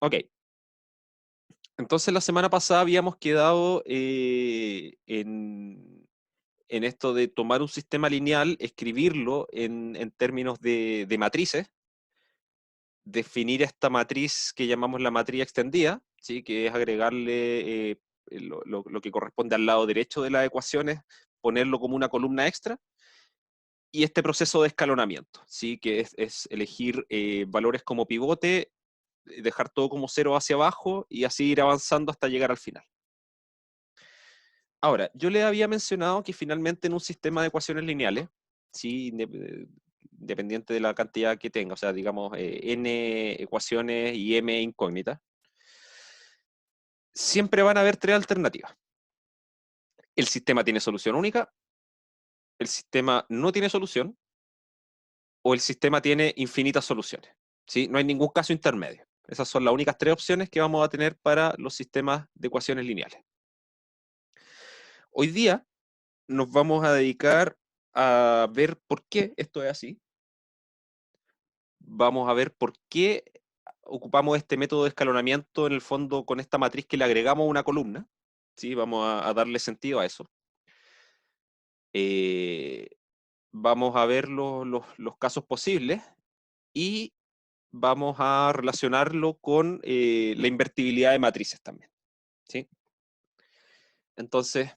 Ok. Entonces la semana pasada habíamos quedado en esto de tomar un sistema lineal, escribirlo en términos de matrices, definir esta matriz que llamamos la matriz extendida, ¿sí? Que es agregarle lo que corresponde al lado derecho de las ecuaciones, ponerlo como una columna extra, y este proceso de escalonamiento, ¿sí? Que es elegir valores como pivote, dejar todo como cero hacia abajo y así ir avanzando hasta llegar al final. Ahora, yo le había mencionado que finalmente en un sistema de ecuaciones lineales, ¿sí? Independiente de la cantidad que tenga, o sea, digamos, n ecuaciones y m incógnitas, siempre van a haber tres alternativas. El sistema tiene solución única, el sistema no tiene solución, o el sistema tiene infinitas soluciones, ¿sí? No hay ningún caso intermedio. Esas son las únicas tres opciones que vamos a tener para los sistemas de ecuaciones lineales. Hoy día nos vamos a dedicar a ver por qué esto es así. Vamos a ver por qué ocupamos este método de escalonamiento en el fondo con esta matriz que le agregamos una columna. ¿Sí? Vamos a darle sentido a eso. Eh, Vamos a ver los casos posibles y vamos a relacionarlo con la invertibilidad de matrices también. ¿Sí? Entonces,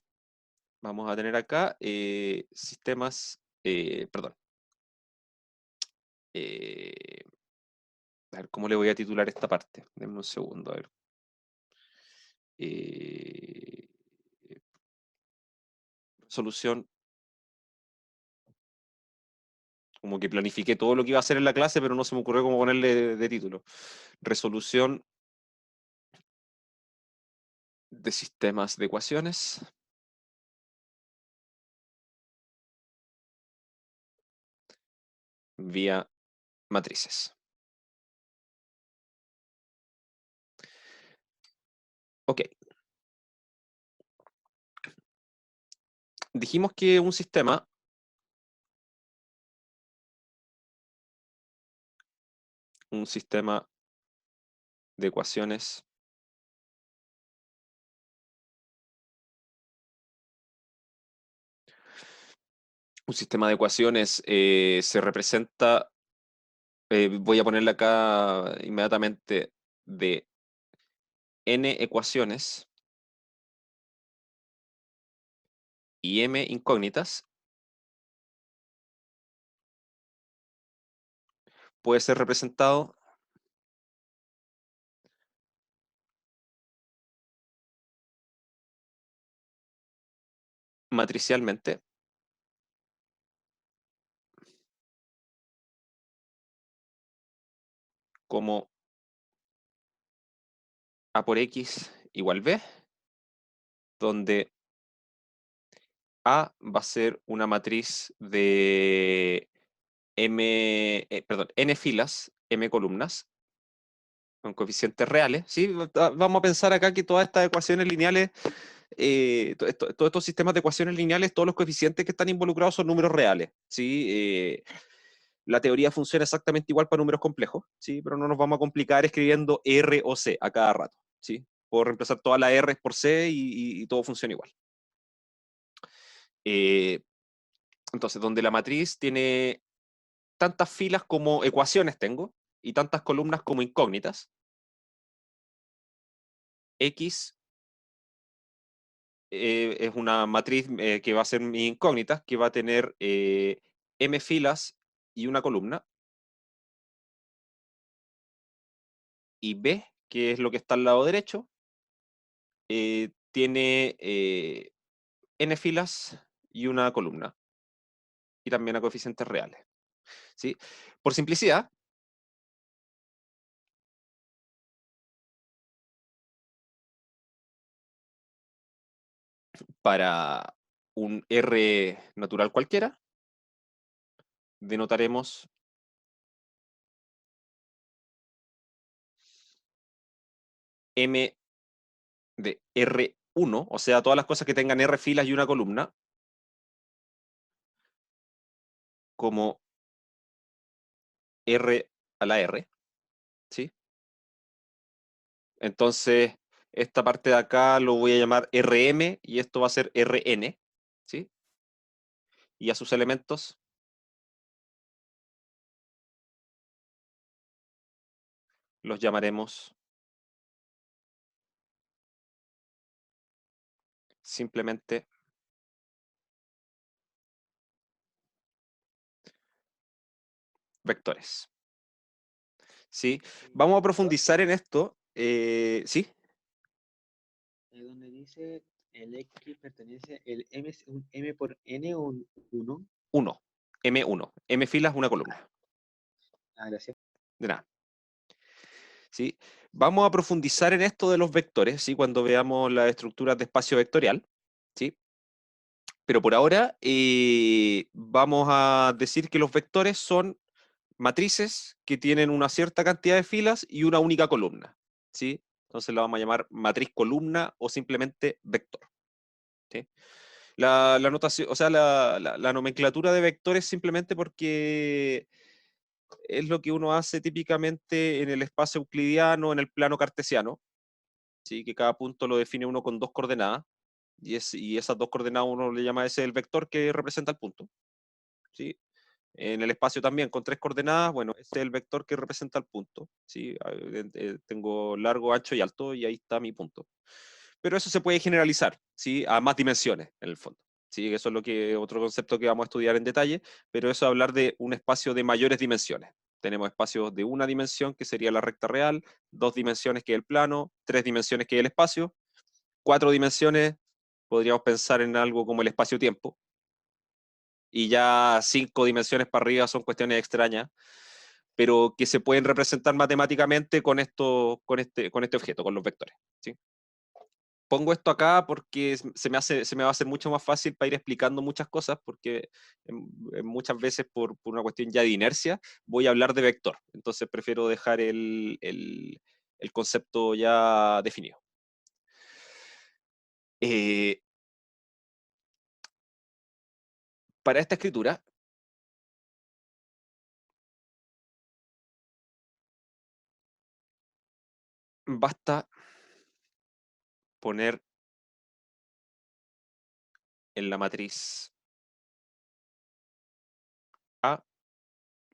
vamos a tener acá sistemas, perdón, eh, a ver, ¿cómo le voy a titular esta parte? Denme un segundo, a ver. Eh, Solución, como que planifiqué todo lo que iba a hacer en la clase, pero no se me ocurrió cómo ponerle de título. Resolución de sistemas de ecuaciones vía matrices. Ok. Dijimos que un sistema de ecuaciones se representa, voy a ponerle acá inmediatamente, de n ecuaciones y m incógnitas, puede ser representado matricialmente como A por X igual B, donde A va a ser una matriz de n filas, m columnas, con coeficientes reales. ¿Sí? Vamos a pensar acá que todas estas ecuaciones lineales, todos estos sistemas de ecuaciones lineales, todos los coeficientes que están involucrados son números reales. ¿Sí? La teoría funciona exactamente igual para números complejos, ¿sí? Pero no nos vamos a complicar escribiendo R o C a cada rato. ¿Sí? Puedo reemplazar todas las R por C y todo funciona igual. Eh, entonces, donde la matriz tiene tantas filas como ecuaciones tengo y tantas columnas como incógnitas, X es una matriz que va a ser mi incógnita, que va a tener m filas y una columna, y B, que es lo que está al lado derecho, tiene n filas y una columna, y también a coeficientes reales. ¿Sí? Por simplicidad, para un R natural cualquiera, denotaremos M de R1, o sea, todas las cosas que tengan R filas y una columna, como R a la R, ¿sí? Entonces, esta parte de acá lo voy a llamar Rm y esto va a ser Rn, ¿sí? Y a sus elementos los llamaremos simplemente vectores, ¿sí? Vamos a profundizar en esto, ¿sí? Es donde dice el X pertenece, el M es un M por N o un 1. 1, M1, M filas, una columna, Ah, gracias. de nada. ¿Sí? Vamos a profundizar en esto de los vectores, ¿sí? Cuando veamos las estructuras de espacio vectorial, ¿sí? Pero por ahora vamos a decir que los vectores son matrices que tienen una cierta cantidad de filas y una única columna, ¿sí? Entonces la vamos a llamar matriz columna o simplemente vector, ¿sí? La notación, o sea, la nomenclatura de vectores simplemente porque es lo que uno hace típicamente en el espacio euclidiano, en el plano cartesiano, ¿sí? Que cada punto lo define uno con dos coordenadas, y esas dos coordenadas uno le llama ese el vector que representa el punto, ¿sí? En el espacio también con tres coordenadas, bueno, este es el vector que representa el punto, ¿sí? Tengo largo, ancho y alto, y ahí está mi punto. Pero eso se puede generalizar, ¿sí? A más dimensiones, en el fondo. Sí, eso es lo que otro concepto que vamos a estudiar en detalle, pero eso es hablar de un espacio de mayores dimensiones. Tenemos espacios de una dimensión, que sería la recta real, dos dimensiones, que es el plano, tres dimensiones, que es el espacio, cuatro dimensiones, podríamos pensar en algo como el espacio-tiempo, y ya cinco dimensiones para arriba son cuestiones extrañas, pero que se pueden representar matemáticamente con con este objeto, con los vectores, ¿sí? Pongo esto acá porque se me va a hacer mucho más fácil para ir explicando muchas cosas, porque muchas veces por una cuestión ya de inercia voy a hablar de vector, entonces prefiero dejar el concepto ya definido. Eh, para esta escritura, basta poner en la matriz A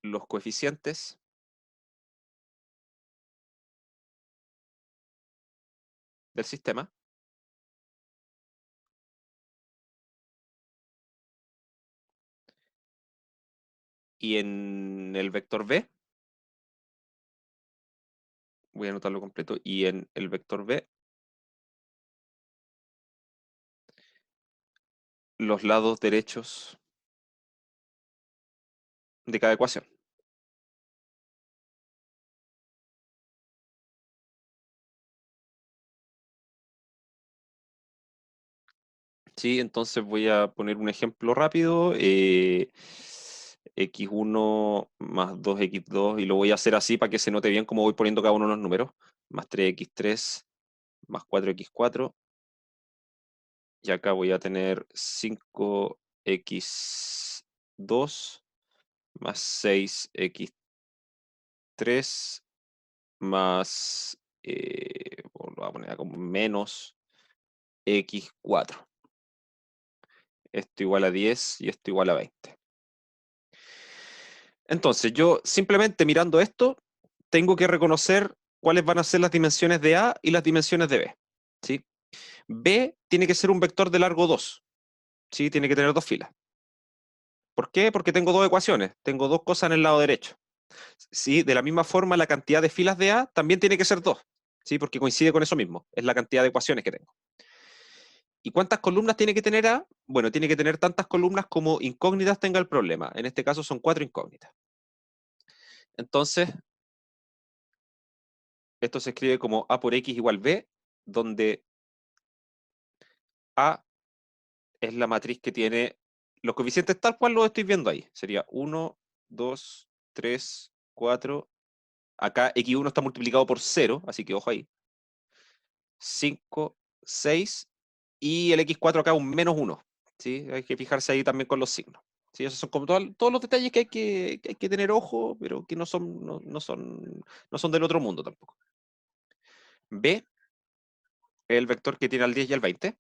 los coeficientes del sistema, y en el vector B, voy a anotarlo completo, y en el vector B, los lados derechos de cada ecuación. Sí, entonces voy a poner un ejemplo rápido. X1 más 2x2, y lo voy a hacer así para que se note bien cómo voy poniendo cada uno de los números. Más 3x3 más 4x4. Y acá voy a tener 5x2 más 6x3 más, lo voy a poner como menos x4. Esto igual a 10 y esto igual a 20. Entonces, yo simplemente mirando esto, tengo que reconocer cuáles van a ser las dimensiones de A y las dimensiones de B, ¿sí? B tiene que ser un vector de largo 2, ¿sí? Tiene que tener dos filas. ¿Por qué? Porque tengo dos ecuaciones, tengo dos cosas en el lado derecho, ¿sí? De la misma forma, la cantidad de filas de A también tiene que ser 2, ¿sí? Porque coincide con eso mismo, es la cantidad de ecuaciones que tengo. ¿Y cuántas columnas tiene que tener A? Bueno, tiene que tener tantas columnas como incógnitas tenga el problema. En este caso son 4 incógnitas. Entonces, esto se escribe como A por X igual B, donde A es la matriz que tiene los coeficientes tal cual los estoy viendo ahí. Sería 1, 2, 3, 4. Acá X1 está multiplicado por 0, así que ojo ahí. 5, 6, y el X4 acá un menos 1. ¿Sí? Hay que fijarse ahí también con los signos. ¿Sí? Esos son como todos los detalles que hay que tener ojo, pero que no son del otro mundo tampoco. B es el vector que tiene al 10 y al 20.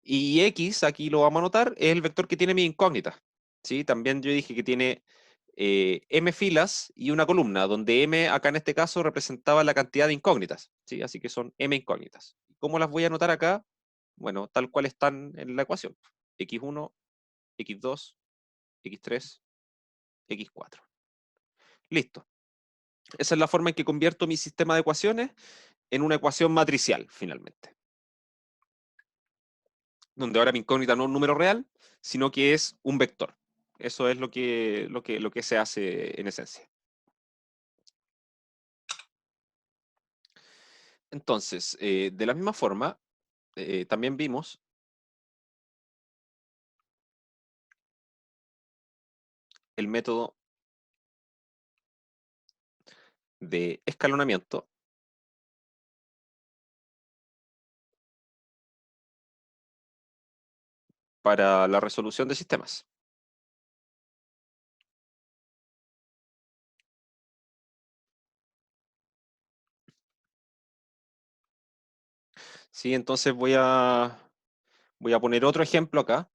Y X, aquí lo vamos a anotar, es el vector que tiene mi incógnita. ¿Sí? También yo dije que tiene M filas y una columna, donde M acá en este caso representaba la cantidad de incógnitas. ¿Sí? Así que son M incógnitas. ¿Cómo las voy a anotar acá? Bueno, tal cual están en la ecuación. X1, X2, X3, X4. Listo. Esa es la forma en que convierto mi sistema de ecuaciones en una ecuación matricial, finalmente. Donde ahora mi incógnita no es un número real, sino que es un vector. Eso es lo que se hace en esencia. Entonces, de la misma forma, también vimos el método de escalonamiento para la resolución de sistemas. Sí, entonces voy a poner otro ejemplo acá.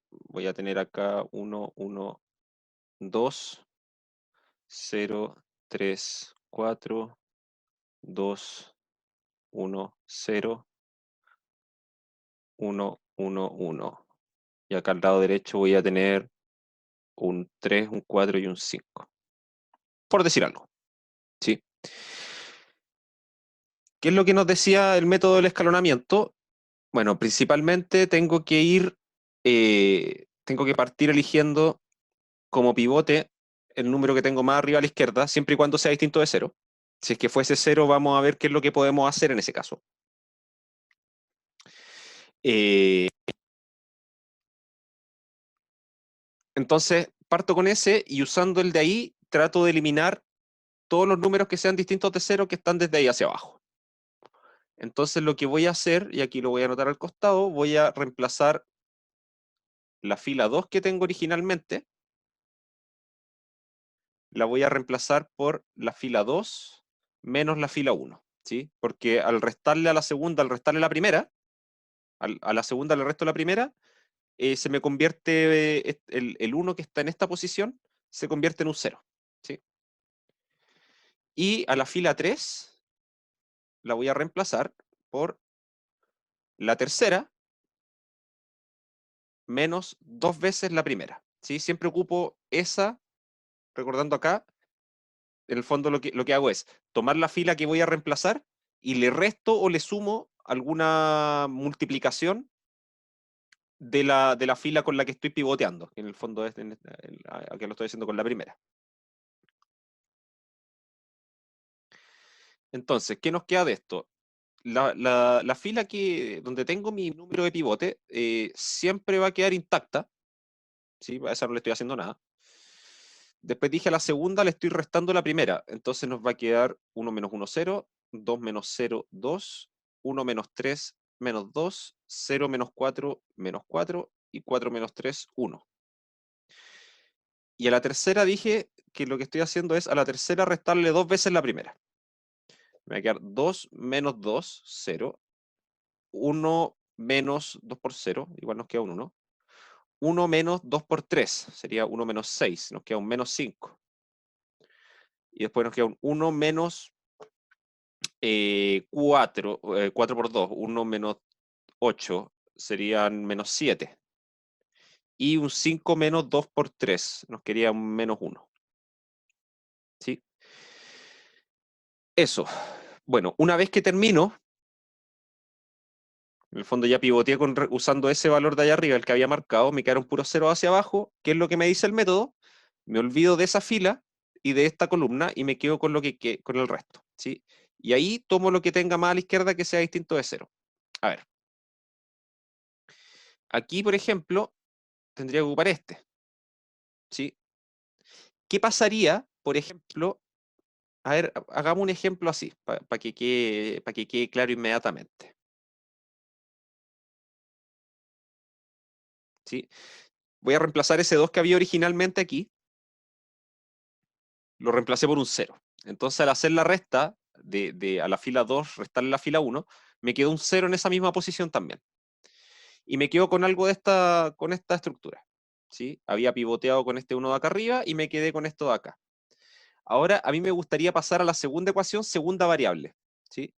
Voy a tener acá 1, 1, 2, 0, 3, 4, 2, 1, 0, 1, 1, 1. Y acá al lado derecho voy a tener un 3, un 4 y un 5. Por decir algo. ¿Sí? ¿Qué es lo que nos decía el método del escalonamiento? Bueno, principalmente tengo que partir eligiendo como pivote el número que tengo más arriba a la izquierda, siempre y cuando sea distinto de 0. Si es que fuese 0, vamos a ver qué es lo que podemos hacer en ese caso. Eh, entonces, parto con ese y usando el de ahí, trato de eliminar todos los números que sean distintos de 0 que están desde ahí hacia abajo. Entonces, lo que voy a hacer, y aquí lo voy a anotar al costado, voy a reemplazar la fila 2 que tengo originalmente, la voy a reemplazar por la fila 2 menos la fila 1, ¿sí? Porque al restarle a la segunda, al restarle la primera, a la segunda le resto la primera, se me convierte, el 1 que está en esta posición, se convierte en un 0, ¿sí? Y a la fila 3 la voy a reemplazar por la tercera menos 2 veces la primera, ¿sí? Siempre ocupo esa, recordando acá, en el fondo lo que hago es tomar la fila que voy a reemplazar y le resto o le sumo alguna multiplicación de la fila con la que estoy pivoteando, que en el fondo es aquí lo estoy haciendo con la primera. Entonces, ¿qué nos queda de esto? La fila donde tengo mi número de pivote siempre va a quedar intacta, ¿sí? A esa no le estoy haciendo nada. Después dije a la segunda le estoy restando la primera, entonces nos va a quedar 1 menos 1, 0, 2 menos 0, 2, 1 menos 3, menos 2, 0 menos 4, menos 4, y 4 menos 3, 1. Y a la tercera dije que lo que estoy haciendo es a la tercera restarle 2 veces la primera. Me va a quedar 2 menos 2, 0, 1 menos 2 por 0, igual nos queda un 1. 1 menos 2 por 3, sería 1 menos 6, nos queda un menos 5. Y después nos queda un 1 menos 4, 4 por 2, 1 menos 8, serían menos 7. Y un 5 menos 2 por 3, nos quedaría un menos 1. ¿Sí? Eso. Bueno, una vez que termino, en el fondo ya pivoteé usando ese valor de allá arriba, el que había marcado, me quedaron puros ceros hacia abajo. ¿Qué es lo que me dice el método? Me olvido de esa fila y de esta columna y me quedo con con el resto, ¿sí? Y ahí tomo lo que tenga más a la izquierda que sea distinto de 0. A ver. Aquí, por ejemplo, tendría que ocupar este, ¿sí? ¿Qué pasaría, por ejemplo? A ver, hagamos un ejemplo así, para que quede claro inmediatamente, ¿sí? Voy a reemplazar ese 2 que había originalmente aquí, lo reemplacé por un 0. Entonces, al hacer la resta, a la fila 2, restarle la fila 1, me quedó un 0 en esa misma posición también. Y me quedo con algo con esta estructura. ¿Sí? Había pivoteado con este 1 de acá arriba y me quedé con esto de acá. Ahora, a mí me gustaría pasar a la segunda ecuación, segunda variable. ¿Sí?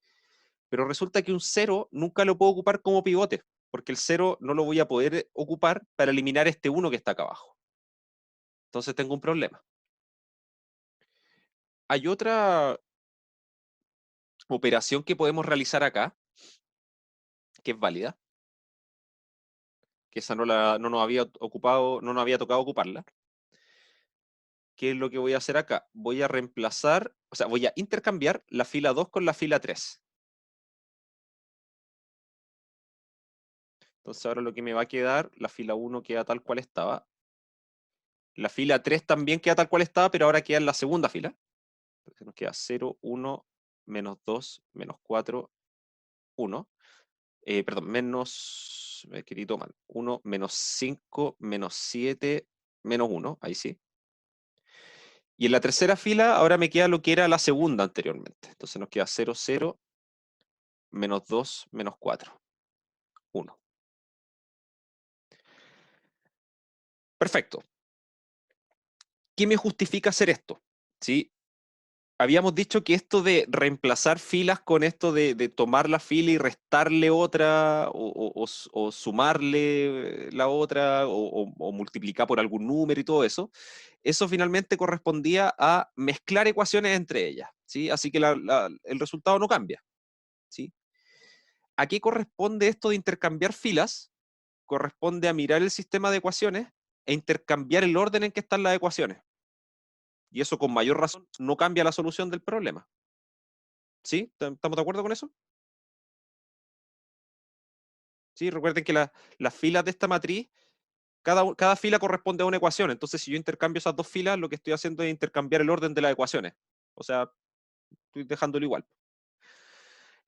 Pero resulta que un 0 nunca lo puedo ocupar como pivote, porque el 0 no lo voy a poder ocupar para eliminar este 1 que está acá abajo. Entonces tengo un problema. Hay otra operación que podemos realizar acá, que es válida, que esa no nos había ocupado, no nos había tocado ocuparla. ¿Qué es lo que voy a hacer acá? Voy a reemplazar, o sea, voy a intercambiar la fila 2 con la fila 3. Entonces ahora lo que me va a quedar, la fila 1 queda tal cual estaba. La fila 3 también queda tal cual estaba, pero ahora queda en la segunda fila. Entonces nos queda 0, 1, menos 2, menos 4, 1. Perdón, menos, me escribí mal, 1, menos 5, menos 7, menos 1, ahí sí. Y en la tercera fila ahora me queda lo que era la segunda anteriormente. Entonces nos queda 0, 0, menos 2, menos 4, 1. Perfecto. ¿Qué me justifica hacer esto? ¿Sí? Habíamos dicho que esto de reemplazar filas con esto de tomar la fila y restarle otra o sumarle la otra o multiplicar por algún número y todo eso, eso finalmente correspondía a mezclar ecuaciones entre ellas, ¿sí? Así que el resultado no cambia, ¿sí? ¿A qué corresponde esto de intercambiar filas? Corresponde a mirar el sistema de ecuaciones e intercambiar el orden en que están las ecuaciones. Y eso con mayor razón no cambia la solución del problema. ¿Sí? ¿Estamos de acuerdo con eso? ¿Sí? Recuerden que las filas de esta matriz, cada fila corresponde a una ecuación. Entonces, si yo intercambio esas dos filas, lo que estoy haciendo es intercambiar el orden de las ecuaciones. O sea, estoy dejándolo igual.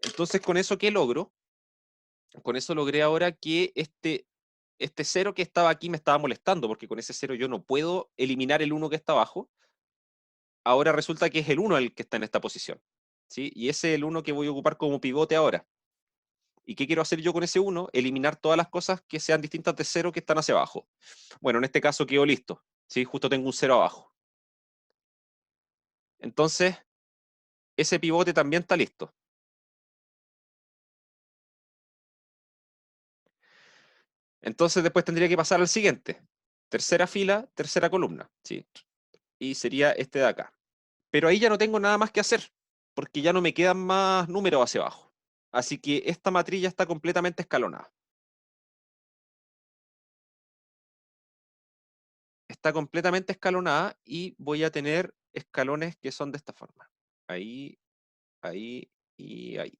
Entonces, ¿con eso qué logro? Con eso logré ahora que este 0 que estaba aquí me estaba molestando, porque con ese 0 yo no puedo eliminar el 1 que está abajo. Ahora resulta que es el 1 el que está en esta posición. ¿Sí? Y ese es el 1 que voy a ocupar como pivote ahora. ¿Y qué quiero hacer yo con ese 1? Eliminar todas las cosas que sean distintas de 0 que están hacia abajo. Bueno, en este caso quedó listo. ¿Sí? Justo tengo un 0 abajo. Entonces, ese pivote también está listo. Entonces, después tendría que pasar al siguiente. Tercera fila, tercera columna. ¿Sí? Y sería este de acá. Pero ahí ya no tengo nada más que hacer, porque ya no me quedan más números hacia abajo. Así que esta matriz ya está completamente escalonada. Está completamente escalonada y voy a tener escalones que son de esta forma. Ahí, ahí y ahí.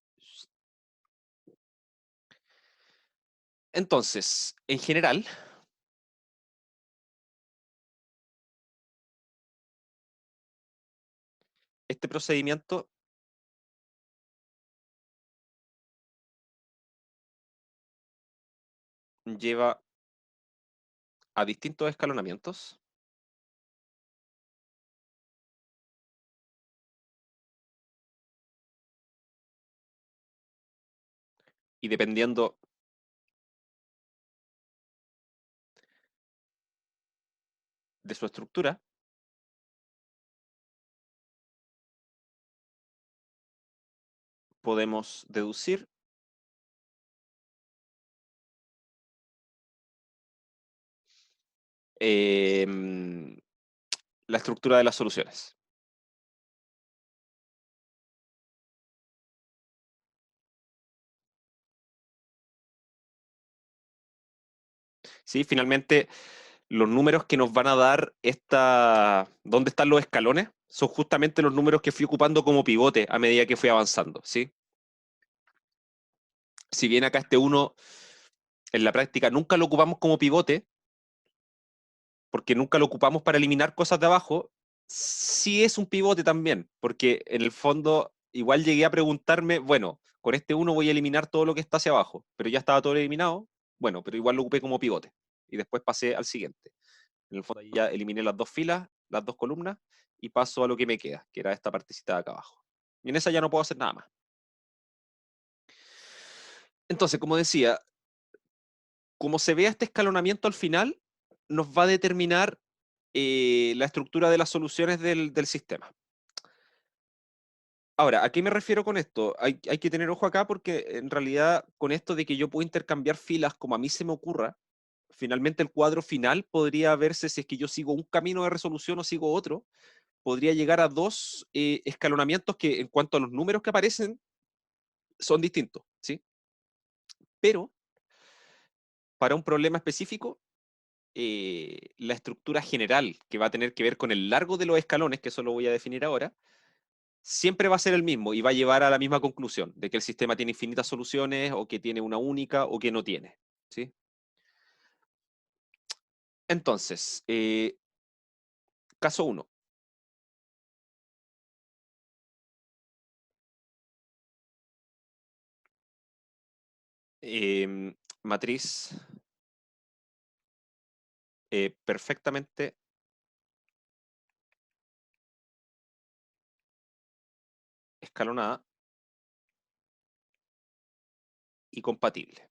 Entonces, en general, este procedimiento lleva a distintos escalonamientos y dependiendo de su estructura, podemos deducir la estructura de las soluciones. ¿Sí? Finalmente, los números que nos van a dar dónde están los escalones son justamente los números que fui ocupando como pivote a medida que fui avanzando, ¿sí? Si bien acá este 1 en la práctica nunca lo ocupamos como pivote, porque nunca lo ocupamos para eliminar cosas de abajo, sí es un pivote también, porque en el fondo igual llegué a preguntarme, bueno, con este 1 voy a eliminar todo lo que está hacia abajo, pero ya estaba todo eliminado, bueno, pero igual lo ocupé como pivote. Y después pasé al siguiente. En el fondo ahí ya eliminé las dos filas, las dos columnas, y paso a lo que me queda, que era esta partecita de acá abajo. Y en esa ya no puedo hacer nada más. Entonces, como decía, como se vea este escalonamiento al final, nos va a determinar la estructura de las soluciones del sistema. Ahora, ¿a qué me refiero con esto? Hay que tener ojo acá porque en realidad con esto de que yo puedo intercambiar filas como a mí se me ocurra, finalmente el cuadro final podría verse si es que yo sigo un camino de resolución o sigo otro, podría llegar a dos escalonamientos que en cuanto a los números que aparecen son distintos, ¿sí? Pero para un problema específico, la estructura general que va a tener que ver con el largo de los escalones, que eso lo voy a definir ahora, siempre va a ser el mismo y va a llevar a la misma conclusión, de que el sistema tiene infinitas soluciones o que tiene una única o que no tiene, ¿sí? Entonces, caso 1. Matriz perfectamente escalonada y compatible.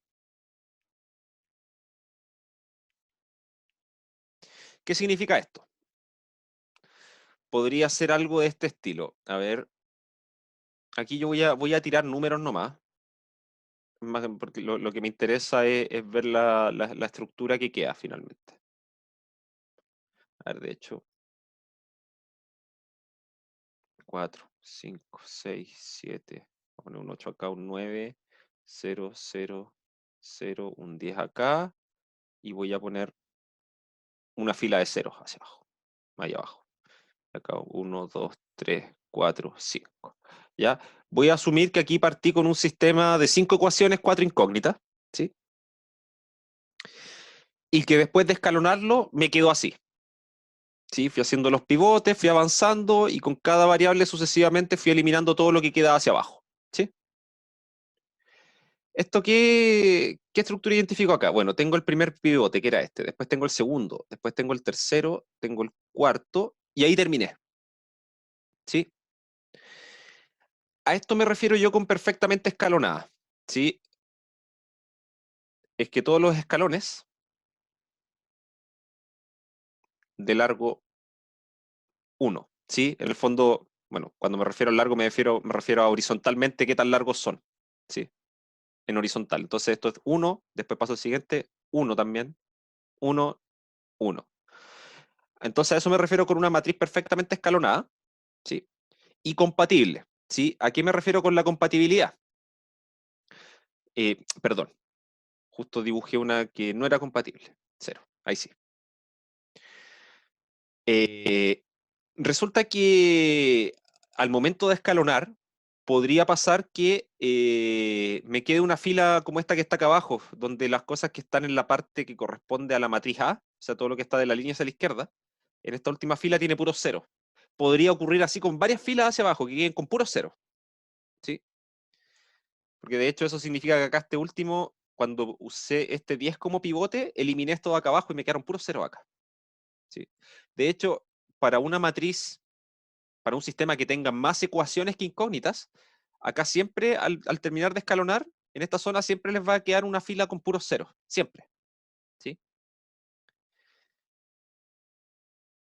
¿Qué significa esto? Podría ser algo de este estilo. A ver, aquí yo voy a tirar números nomás, porque lo que me interesa es ver la estructura que queda finalmente. A ver, de hecho, 4, 5, 6, 7, voy a poner un 8 acá, un 9, 0, 0, 0, un 10 acá, y voy a poner una fila de ceros hacia abajo, ahí abajo. Acá 1, 2, 3, 4, 5. ¿Ya? Voy a asumir que aquí partí con un sistema de 5 ecuaciones, 4 incógnitas, ¿sí? Y que después de escalonarlo me quedó así. ¿Sí? Fui haciendo los pivotes, fui avanzando y con cada variable sucesivamente fui eliminando todo lo que quedaba hacia abajo. ¿Sí? ¿Esto qué estructura identifico acá? Bueno, tengo el primer pivote, que era este, después tengo el segundo, después tengo el tercero, tengo el cuarto, y ahí terminé. ¿Sí? A esto me refiero yo con perfectamente escalonada. ¿Sí? Es que todos los escalones de largo 1, ¿sí? En el fondo, bueno, cuando me refiero al largo me refiero a horizontalmente qué tan largos son, ¿sí? En horizontal. Entonces esto es 1, después paso al siguiente, 1 también, 1, 1. Entonces a eso me refiero con una matriz perfectamente escalonada, ¿sí? Y compatible, ¿sí? ¿A qué me refiero con la compatibilidad? Perdón, justo dibujé una que no era compatible, 0, ahí sí. Eh, Resulta que al momento de escalonar, podría pasar que me quede una fila como esta que está acá abajo, donde las cosas que están en la parte que corresponde a la matriz A, o sea, todo lo que está de la línea hacia la izquierda, en esta última fila tiene puros ceros. Podría ocurrir así con varias filas hacia abajo, que queden con puros ceros, ¿sí? Porque de hecho eso significa que acá este último, cuando usé este 10 como pivote, eliminé esto de acá abajo y me quedaron puros ceros acá, ¿sí? De hecho, para una matriz para un sistema que tenga más ecuaciones que incógnitas, acá siempre al terminar de escalonar, en esta zona siempre les va a quedar una fila con puros ceros, siempre. ¿Sí?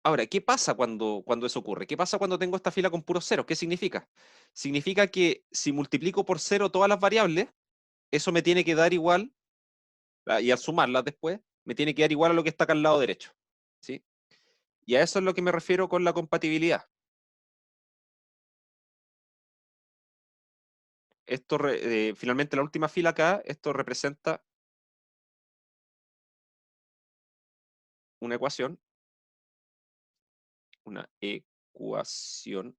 Ahora, ¿qué pasa cuando eso ocurre? ¿Qué pasa cuando tengo esta fila con puros ceros? ¿Qué significa? Significa que si multiplico por cero todas las variables, eso me tiene que dar igual, y al sumarlas después, me tiene que dar igual a lo que está acá al lado derecho. ¿Sí? Y a eso es lo que me refiero con la compatibilidad. Esto finalmente la última fila acá, esto representa una ecuación una ecuación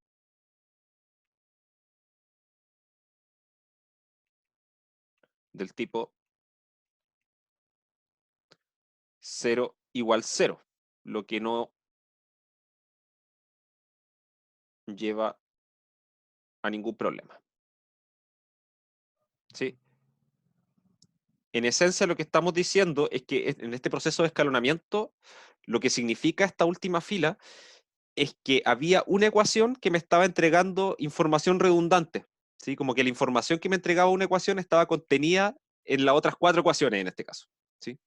del tipo 0 igual 0, lo que no lleva a ningún problema. ¿Sí? En esencia, lo que estamos diciendo es que en este proceso de escalonamiento, lo que significa esta última fila es que había una ecuación que me estaba entregando información redundante, ¿sí? Como que la información que me entregaba una ecuación estaba contenida en las otras 4 ecuaciones en este caso, ¿sí?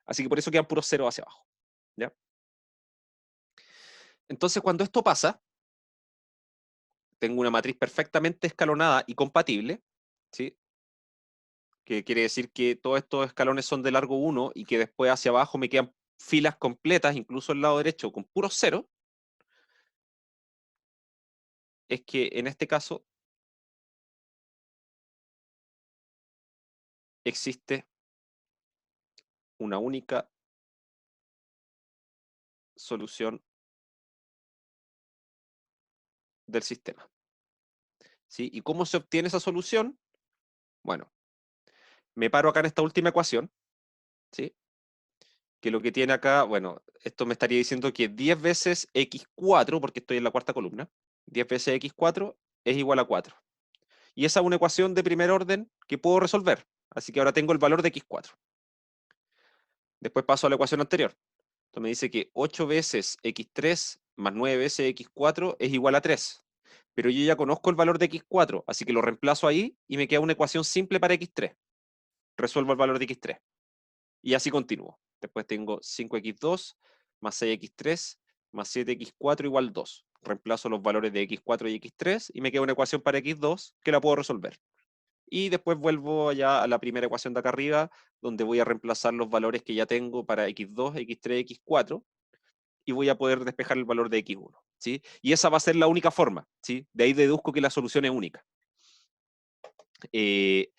Así que por eso quedan puros ceros hacia abajo, ¿ya? Entonces, cuando esto pasa, tengo una matriz perfectamente escalonada y compatible, ¿sí? Que quiere decir que todos estos escalones son de largo 1 y que después hacia abajo me quedan filas completas, incluso el lado derecho, con puros ceros. Es que en este caso existe una única solución del sistema, ¿sí? ¿Y cómo se obtiene esa solución? Bueno, me paro acá en esta última ecuación, ¿sí? Que lo que tiene acá, bueno, esto me estaría diciendo que 10 veces x4, porque estoy en la cuarta columna, 10 veces x4 es igual a 4. Y esa es una ecuación de primer orden que puedo resolver. Así que ahora tengo el valor de x4. Después paso a la ecuación anterior. Entonces me dice que 8 veces x3 más 9 veces x4 es igual a 3. Pero yo ya conozco el valor de x4, así que lo reemplazo ahí y me queda una ecuación simple para x3. Resuelvo el valor de x3. Y así continúo. Después tengo 5x2 más 6x3 más 7x4 igual 2. Reemplazo los valores de x4 y x3 y me queda una ecuación para x2 que la puedo resolver. Y después vuelvo allá a la primera ecuación de acá arriba, donde voy a reemplazar los valores que ya tengo para x2, x3, x4, y voy a poder despejar el valor de x1. ¿Sí? Y esa va a ser la única forma. ¿Sí? De ahí deduzco que la solución es única. Eh,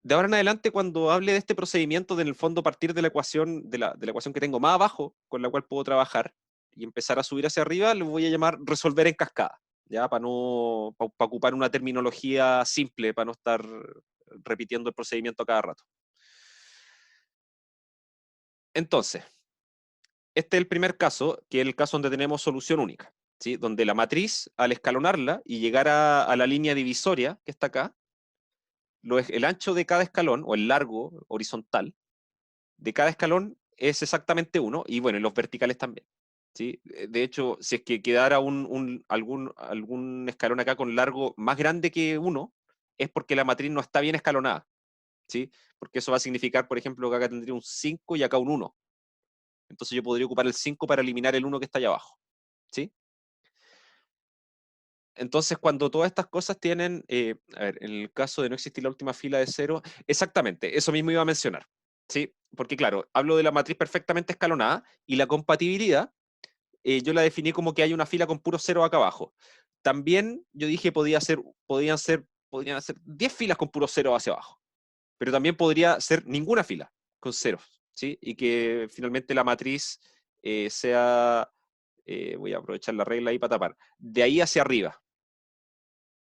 de ahora en adelante, cuando hable de este procedimiento, de en el fondo partir de la ecuación, de la ecuación que tengo más abajo, con la cual puedo trabajar, y empezar a subir hacia arriba, lo voy a llamar resolver en cascada, ¿ya? Para no, para ocupar una terminología simple, para no estar repitiendo el procedimiento a cada rato. Entonces, este es el primer caso, que es el caso donde tenemos solución única, ¿sí? Donde la matriz, al escalonarla y llegar a la línea divisoria que está acá, el ancho de cada escalón, o el largo horizontal, de cada escalón es exactamente uno, y bueno, y los verticales también. ¿Sí? De hecho, si es que quedara algún escalón acá con largo más grande que uno, es porque la matriz no está bien escalonada. ¿Sí? Porque eso va a significar, por ejemplo, que acá tendría un 5 y acá un 1. Entonces yo podría ocupar el 5 para eliminar el 1 que está allá abajo. ¿Sí? Entonces, cuando todas estas cosas tienen, a ver, en el caso de no existir la última fila de cero, exactamente, eso mismo iba a mencionar. ¿Sí? Porque claro, hablo de la matriz perfectamente escalonada y la compatibilidad, yo la definí como que hay una fila con puro cero acá abajo. También yo dije podrían ser 10 filas con puro cero hacia abajo, pero también podría ser ninguna fila con ceros, ¿sí? Y que finalmente la matriz sea, voy a aprovechar la regla ahí para tapar, de ahí hacia arriba,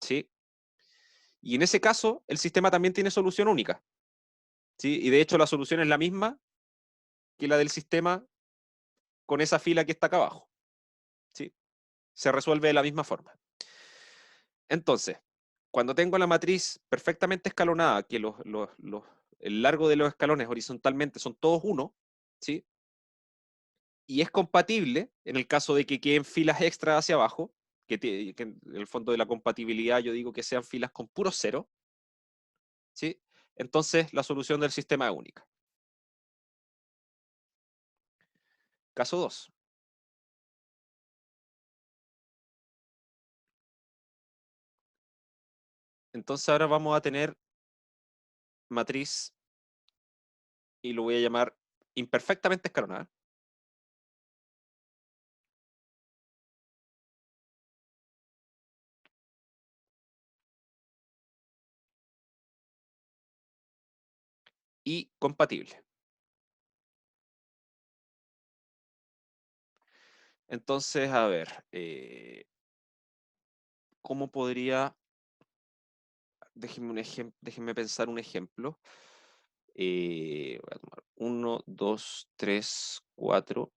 ¿sí? Y en ese caso, el sistema también tiene solución única, ¿sí? Y de hecho la solución es la misma que la del sistema con esa fila que está acá abajo, ¿sí? Se resuelve de la misma forma. Entonces, cuando tengo la matriz perfectamente escalonada, que el largo de los escalones horizontalmente son todos uno, ¿sí? Y es compatible en el caso de que queden filas extras hacia abajo, que en el fondo de la compatibilidad yo digo que sean filas con puro cero, ¿sí? Entonces la solución del sistema es única. Caso 2. Entonces ahora vamos a tener matriz, y lo voy a llamar imperfectamente escalonada, y compatible. Entonces, a ver, ¿cómo podría? Déjenme pensar un ejemplo. Voy a tomar 1, 2, 3, 4,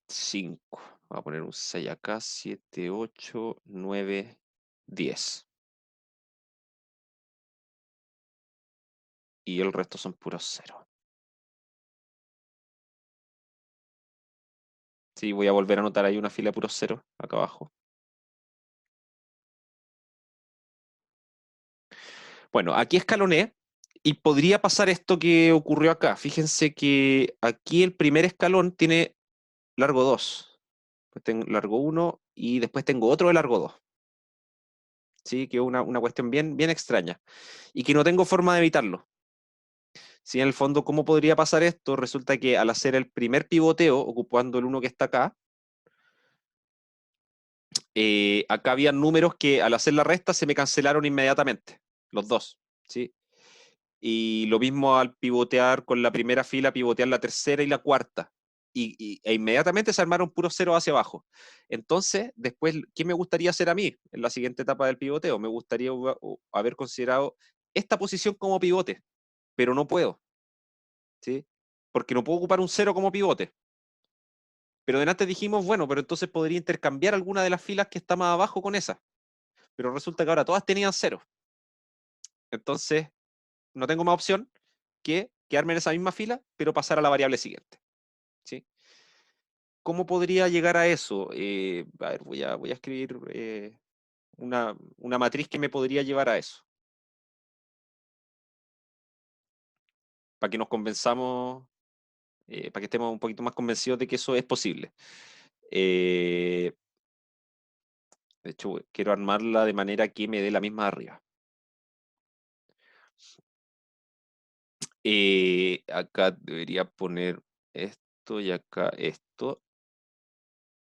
5. Voy a poner un 6 acá, 7, 8, 9, 10. y el resto son puros ceros. Sí, voy a volver a anotar ahí una fila de puros ceros acá abajo. Bueno, aquí escaloné y podría pasar esto que ocurrió acá. Fíjense que aquí el primer escalón tiene largo 2, después tengo largo 1 y después tengo otro de largo 2. ¿Sí? Que es una cuestión bien, bien extraña y que no tengo forma de evitarlo. Si en el fondo, ¿cómo podría pasar esto? Resulta que al hacer el primer pivoteo, ocupando el 1 que está acá, acá había números que al hacer la resta se me cancelaron inmediatamente, los dos, ¿sí? Y lo mismo al pivotear con la primera fila, pivotear la tercera y la cuarta. E inmediatamente se armaron puros ceros hacia abajo. Entonces, después, ¿qué me gustaría hacer a mí en la siguiente etapa del pivoteo? Me gustaría haber considerado esta posición como pivote, pero no puedo, ¿sí? Porque no puedo ocupar un cero como pivote. Pero delante dijimos, bueno, pero entonces podría intercambiar alguna de las filas que está más abajo con esa. Pero resulta que ahora todas tenían cero. Entonces, no tengo más opción que quedarme en esa misma fila, pero pasar a la variable siguiente. ¿Sí? ¿Cómo podría llegar a eso? A ver, voy a escribir una matriz que me podría llevar a eso. Para que nos convenzamos, para que estemos un poquito más convencidos de que eso es posible. De hecho, quiero armarla de manera que me dé la misma arriba. Acá debería poner esto y acá esto.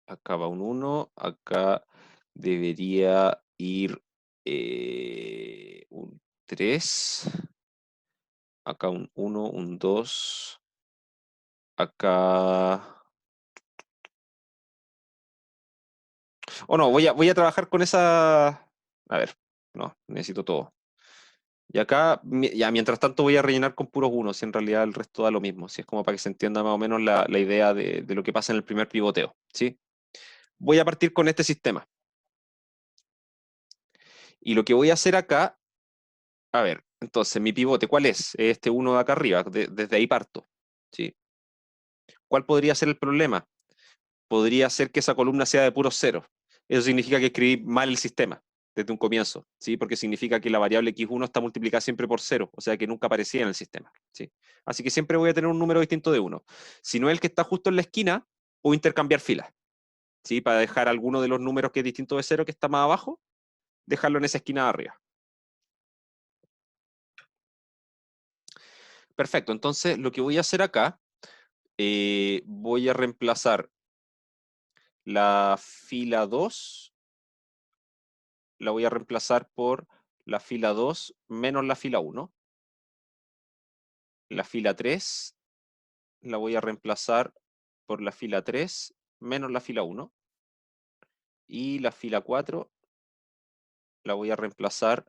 Acá va un 1, acá debería ir un 3, acá un 1, un 2, acá... O no, voy a trabajar con esa... A ver, no, necesito todo. Y acá, ya mientras tanto voy a rellenar con puros unos, si en realidad el resto da lo mismo, si es como para que se entienda más o menos la idea de lo que pasa en el primer pivoteo, ¿sí? Voy a partir con este sistema. Y lo que voy a hacer acá, a ver, entonces mi pivote, ¿cuál es? Este uno de acá arriba, desde ahí parto, ¿sí? ¿Cuál podría ser el problema? Podría ser que esa columna sea de puros ceros. Eso significa que escribí mal el sistema desde un comienzo, ¿sí? Porque significa que la variable x1 está multiplicada siempre por 0, o sea que nunca aparecía en el sistema, ¿sí? Así que siempre voy a tener un número distinto de 1. Si no es el que está justo en la esquina, puedo intercambiar filas, ¿sí? Para dejar alguno de los números que es distinto de 0 que está más abajo, dejarlo en esa esquina de arriba. Perfecto, entonces lo que voy a hacer acá, voy a reemplazar la fila 2, la voy a reemplazar por la fila 2 menos la fila 1. La fila 3 la voy a reemplazar por la fila 3 menos la fila 1. Y la fila 4 la voy a reemplazar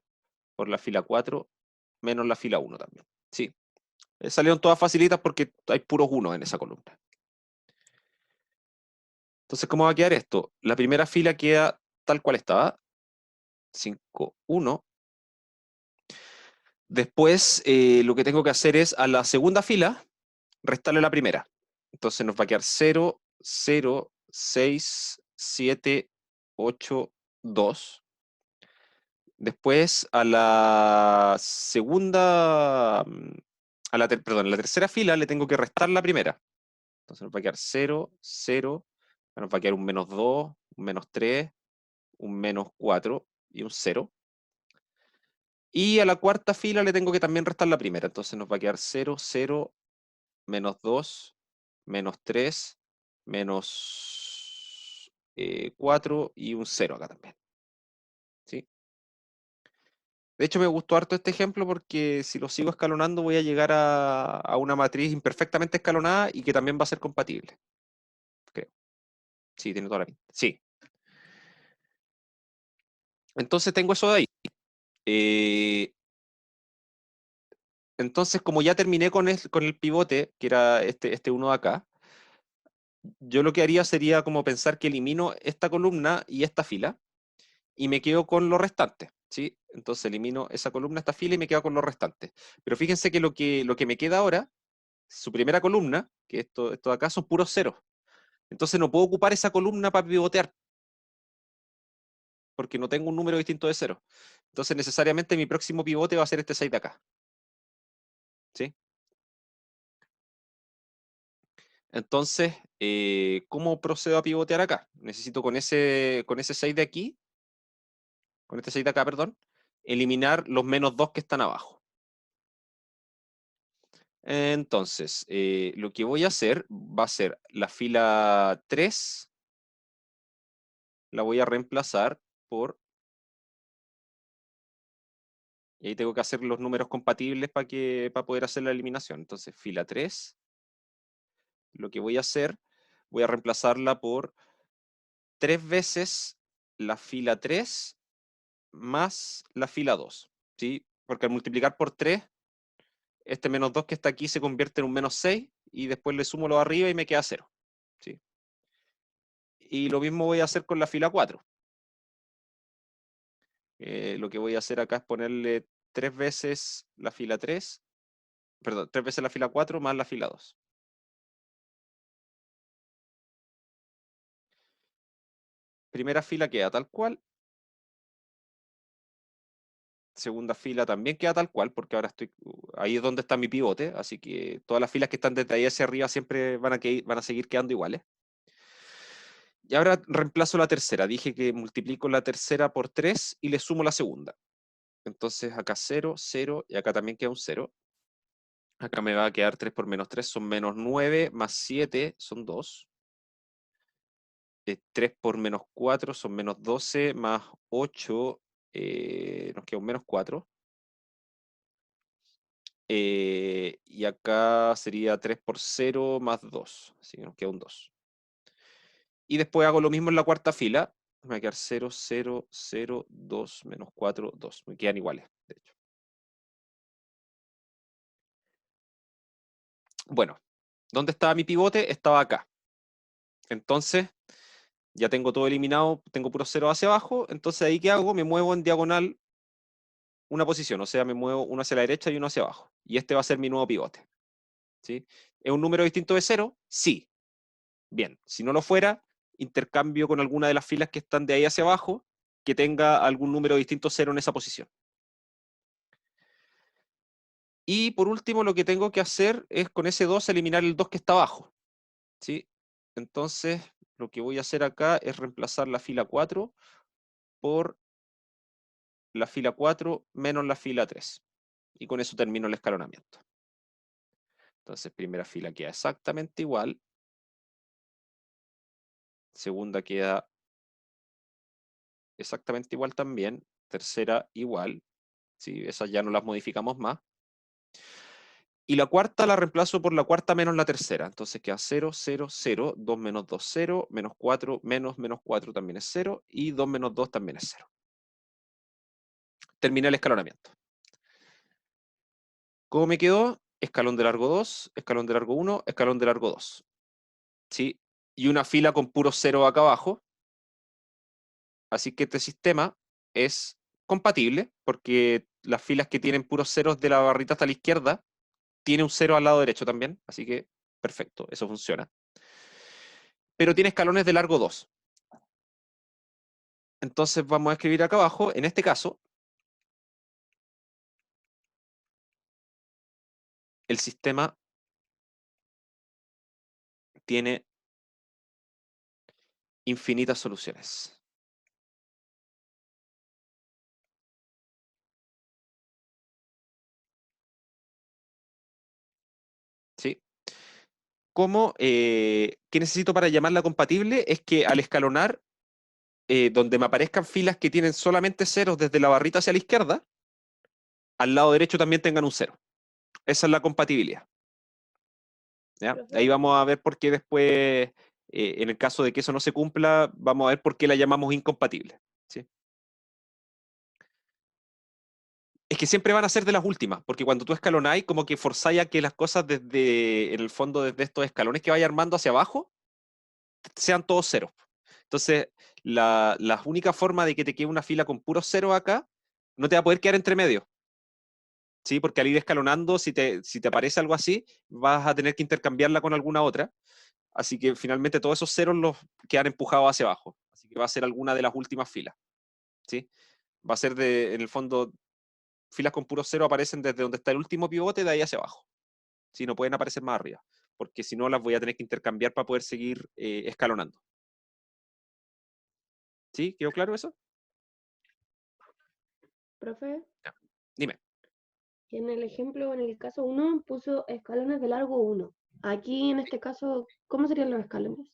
por la fila 4 menos la fila 1 también. Sí, salieron todas facilitas porque hay puros 1 en esa columna. Entonces, ¿cómo va a quedar esto? La primera fila queda tal cual estaba, 5, 1. Después, lo que tengo que hacer es a la segunda fila restarle la primera. Entonces nos va a quedar 0, 0, 6, 7, 8, 2. Después a la segunda, perdón, a la tercera fila le tengo que restar la primera. Entonces nos va a quedar 0, 0, nos va a quedar un menos 2, un menos 3, un menos 4 y un 0. Y a la cuarta fila le tengo que también restar la primera. Entonces nos va a quedar 0, 0, menos 2, menos 3, menos 4 y un 0 acá también. ¿Sí? De hecho, me gustó harto este ejemplo porque si lo sigo escalonando voy a llegar a una matriz imperfectamente escalonada y que también va a ser compatible. Creo. Sí, tiene toda la pinta. Sí. Entonces tengo eso de ahí. Eh, entonces, como ya terminé con el pivote, que era este uno de acá, yo lo que haría sería como pensar que elimino esta columna y esta fila y me quedo con lo restante. ¿sí? Entonces elimino esa columna, esta fila y me quedo con los restantes. Pero fíjense que lo que me queda ahora, su primera columna, que esto de acá, son puros ceros. Entonces no puedo ocupar esa columna para pivotear, porque no tengo un número distinto de cero. Entonces necesariamente mi próximo pivote va a ser este 6 de acá. ¿Sí? Entonces, ¿cómo procedo a pivotear acá? Necesito con ese 6 de aquí, con este 6 de acá, perdón, eliminar los -2 que están abajo. Entonces, lo que voy a hacer va a ser la fila 3, la voy a reemplazar por, y ahí tengo que hacer los números compatibles para poder hacer la eliminación. Entonces, fila 3, lo que voy a hacer, voy a reemplazarla por 3 veces la fila 3 más la fila 2, ¿sí? Porque al multiplicar por 3, este -2 que está aquí se convierte en un -6 y después le sumo lo de arriba y me queda 0, ¿sí? Y lo mismo voy a hacer con la fila 4. Lo que voy a hacer acá es ponerle 3 veces la fila 3, perdón, 3 veces la fila 4 más la fila 2. Primera fila queda tal cual. Segunda fila también queda tal cual, porque ahora ahí es donde está mi pivote, así que todas las filas que están desde ahí hacia arriba siempre van a seguir quedando iguales. Y ahora reemplazo la tercera. Dije que multiplico la tercera por 3 y le sumo la segunda. Entonces acá 0, 0 y acá también queda un 0. Acá me va a quedar 3 por -3 son -9 más 7 son 2. 3 por -4 son -12 más 8 nos queda un -4. Y acá sería 3 por 0 más 2, así que nos queda un 2. Y después hago lo mismo en la cuarta fila, me va a quedar 0, 0, 0, 2, -4, 2. Me quedan iguales, de hecho. Bueno, ¿dónde estaba mi pivote? Estaba acá. Entonces, ya tengo todo eliminado, tengo puro 0 hacia abajo, entonces ahí ¿qué hago? Me muevo en diagonal una posición, o sea, me muevo uno hacia la derecha y uno hacia abajo. Y este va a ser mi nuevo pivote. ¿Sí? ¿Es un número distinto de 0? Sí. Bien, si no lo fuera, intercambio con alguna de las filas que están de ahí hacia abajo, que tenga algún número distinto 0 en esa posición. Y por último, lo que tengo que hacer es con ese 2 eliminar el 2 que está abajo. ¿Sí? Entonces, lo que voy a hacer acá es reemplazar la fila 4 por la fila 4 menos la fila 3. Y con eso termino el escalonamiento. Entonces, primera fila queda exactamente igual. Segunda queda exactamente igual también. Tercera igual. ¿Sí? Esas ya no las modificamos más. Y la cuarta la reemplazo por la cuarta menos la tercera. Entonces queda 0, 0, 0, 2 menos 2, 0, menos 4, menos 4 también es 0, y 2 menos 2 también es 0. Terminé el escalonamiento. ¿Cómo me quedó? Escalón de largo 2, escalón de largo 1, escalón de largo 2. ¿Sí? Y una fila con puro 0 acá abajo. Así que este sistema es compatible, porque las filas que tienen puros ceros de la barrita hasta la izquierda, tiene un 0 al lado derecho también. Así que, perfecto, eso funciona. Pero tiene escalones de largo 2. Entonces vamos a escribir acá abajo, en este caso, el sistema tiene infinitas soluciones. ¿Sí? ¿Cómo? ¿Qué necesito para llamarla compatible? Es que al escalonar, donde me aparezcan filas que tienen solamente ceros desde la barrita hacia la izquierda, al lado derecho también tengan un cero. Esa es la compatibilidad. ¿Ya? Ahí vamos a ver por qué después, en el caso de que eso no se cumpla, vamos a ver por qué la llamamos incompatible. ¿Sí? Es que siempre van a ser de las últimas, porque cuando tú escalonáis, como que forzáis a que las cosas en el fondo, desde estos escalones que vaya armando hacia abajo, sean todos ceros. Entonces, la única forma de que te quede una fila con puros ceros acá no te va a poder quedar entre medio. ¿Sí? Porque al ir escalonando, si te aparece algo así, vas a tener que intercambiarla con alguna otra. Así que finalmente todos esos ceros los quedan empujados hacia abajo. Así que va a ser alguna de las últimas filas. ¿Sí? Va a ser en el fondo, filas con puro cero aparecen desde donde está el último pivote, de ahí hacia abajo. ¿Sí? No pueden aparecer más arriba, porque si no las voy a tener que intercambiar para poder seguir escalonando. ¿Sí? ¿Quedó claro eso? Profe, Ya. Dime. en el ejemplo, en el caso 1, puso escalones de largo 1. Aquí, en este caso, ¿cómo serían los escalones?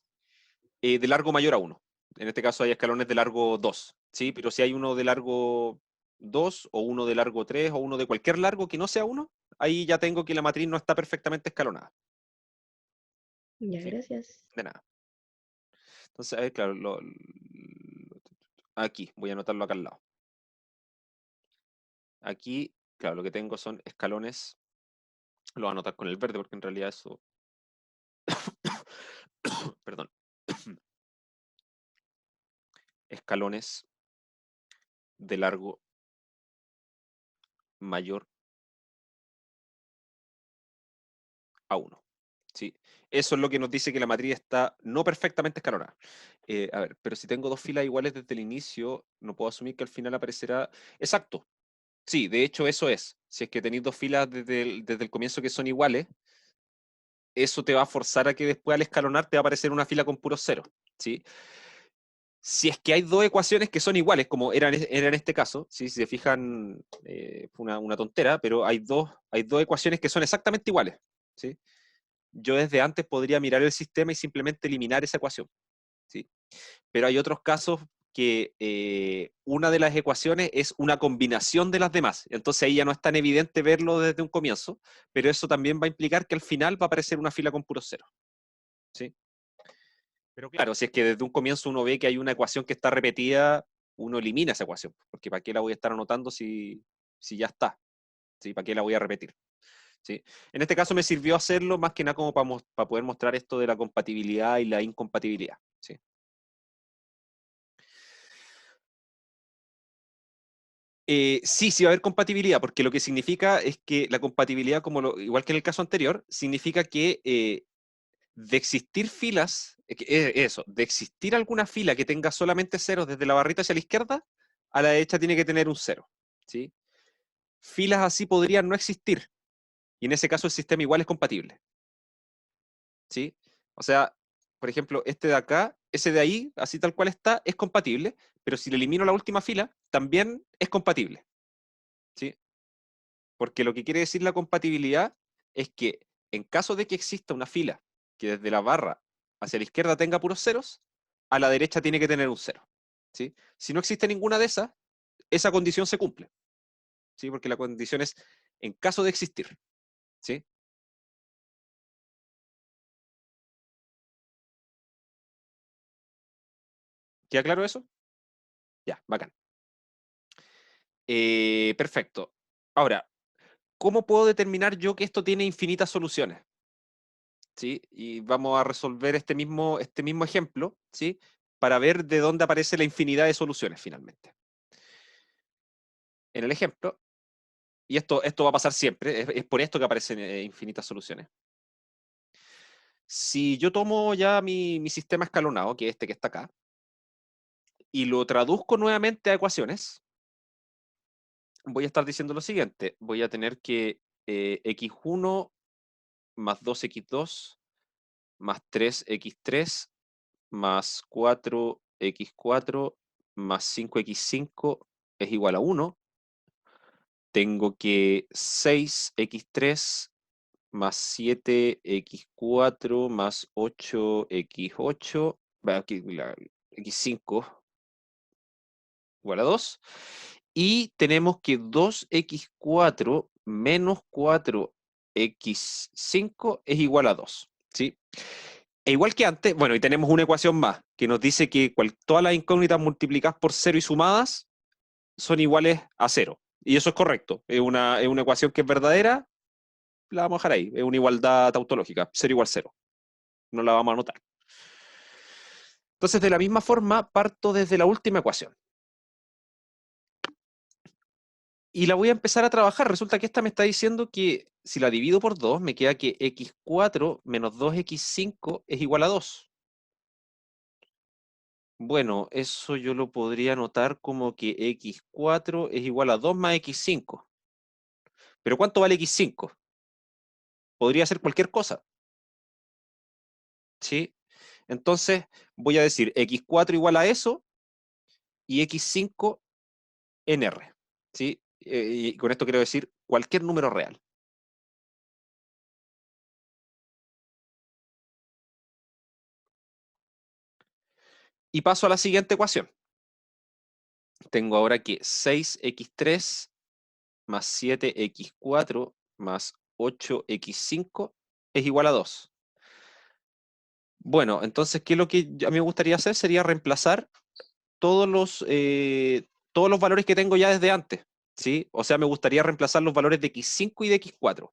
De largo mayor a 1. En este caso hay escalones de largo 2, ¿sí? Pero si hay uno de largo 2 o uno de largo 3 o uno de cualquier largo que no sea 1, ahí ya tengo que la matriz no está perfectamente escalonada. Ya, ¿Sí? gracias. De nada. Entonces, a ver, claro, aquí, voy a anotarlo acá al lado. Aquí, claro, lo que tengo son escalones, lo voy a anotar con el verde porque en realidad eso... Perdón. Escalones de largo mayor a 1. ¿Sí? Eso es lo que nos dice que la matriz está no perfectamente escalonada. A ver, pero si tengo dos filas iguales desde el inicio, no puedo asumir que al final aparecerá... Exacto. Sí, de hecho eso es. Si es que tenéis dos filas desde el comienzo que son iguales, eso te va a forzar a que después al escalonar te va a aparecer una fila con puros ceros. ¿Sí? Si es que hay dos ecuaciones que son iguales, como era en este caso, ¿sí? Si se fijan, fue una tontera, pero hay dos ecuaciones que son exactamente iguales. ¿Sí? Yo desde antes podría mirar el sistema y simplemente eliminar esa ecuación. ¿Sí? Pero hay otros casos que una de las ecuaciones es una combinación de las demás. Entonces ahí ya no es tan evidente verlo desde un comienzo, pero eso también va a implicar que al final va a aparecer una fila con puros ceros. ¿Sí? Pero claro, si es que desde un comienzo uno ve que hay una ecuación que está repetida, uno elimina esa ecuación, porque ¿para qué la voy a estar anotando si ya está? ¿Sí? ¿Para qué la voy a repetir? ¿Sí? En este caso me sirvió hacerlo más que nada como para poder mostrar esto de la compatibilidad y la incompatibilidad. ¿Sí? Sí, sí va a haber compatibilidad, porque lo que significa es que la compatibilidad, igual que en el caso anterior, significa que de existir filas, eso, de existir alguna fila que tenga solamente ceros desde la barrita hacia la izquierda, a la derecha tiene que tener un cero. ¿Sí? Filas así podrían no existir, y en ese caso el sistema igual es compatible. ¿Sí? O sea, por ejemplo, este de acá, ese de ahí, así tal cual está, es compatible, pero si le elimino la última fila, también es compatible. ¿Sí? Porque lo que quiere decir la compatibilidad es que en caso de que exista una fila que desde la barra hacia la izquierda tenga puros ceros, a la derecha tiene que tener un cero. ¿Sí? Si no existe ninguna de esas, esa condición se cumple. ¿Sí? Porque la condición es en caso de existir. ¿Sí? ¿Queda claro eso? Ya, bacán. Perfecto. Ahora, ¿cómo puedo determinar yo que esto tiene infinitas soluciones? ¿Sí? Y vamos a resolver este mismo ejemplo, ¿sí? Para ver de dónde aparece la infinidad de soluciones finalmente. En el ejemplo, y esto va a pasar siempre, es por esto que aparecen infinitas soluciones. Si yo tomo ya mi sistema escalonado, que es este que está acá, y lo traduzco nuevamente a ecuaciones, voy a estar diciendo lo siguiente. Voy a tener que x1 más 2x2 más 3x3 más 4x4 más 5x5 es igual a 1. Tengo que 6x3 más 7x4 más 8x8, aquí x5 igual a 2. Y tenemos que 2x4 menos 4x5 es igual a 2. ¿Sí? E igual que antes, bueno, y tenemos una ecuación más que nos dice que todas las incógnitas multiplicadas por 0 y sumadas son iguales a 0. Y eso es correcto. Es una ecuación que es verdadera, la vamos a dejar ahí. Es una igualdad tautológica, 0 igual 0. No la vamos a anotar. Entonces, de la misma forma, parto desde la última ecuación. y la voy a empezar a trabajar. Resulta que esta me está diciendo que si la divido por 2, me queda que x4 menos 2x5 es igual a 2. Bueno, eso yo lo podría anotar como que x4 es igual a 2 más x5. ¿Pero cuánto vale x5? Podría ser cualquier cosa. ¿Sí? Entonces voy a decir x4 igual a eso y x5 en R. ¿Sí? Y con esto quiero decir cualquier número real. Y paso a la siguiente ecuación. Tengo ahora que 6x3 más 7x4 más 8x5 es igual a 2. Bueno, entonces, ¿qué es lo que a mí me gustaría hacer? Sería reemplazar todos los valores que tengo ya desde antes, ¿sí? O sea, me gustaría reemplazar los valores de x5 y de x4.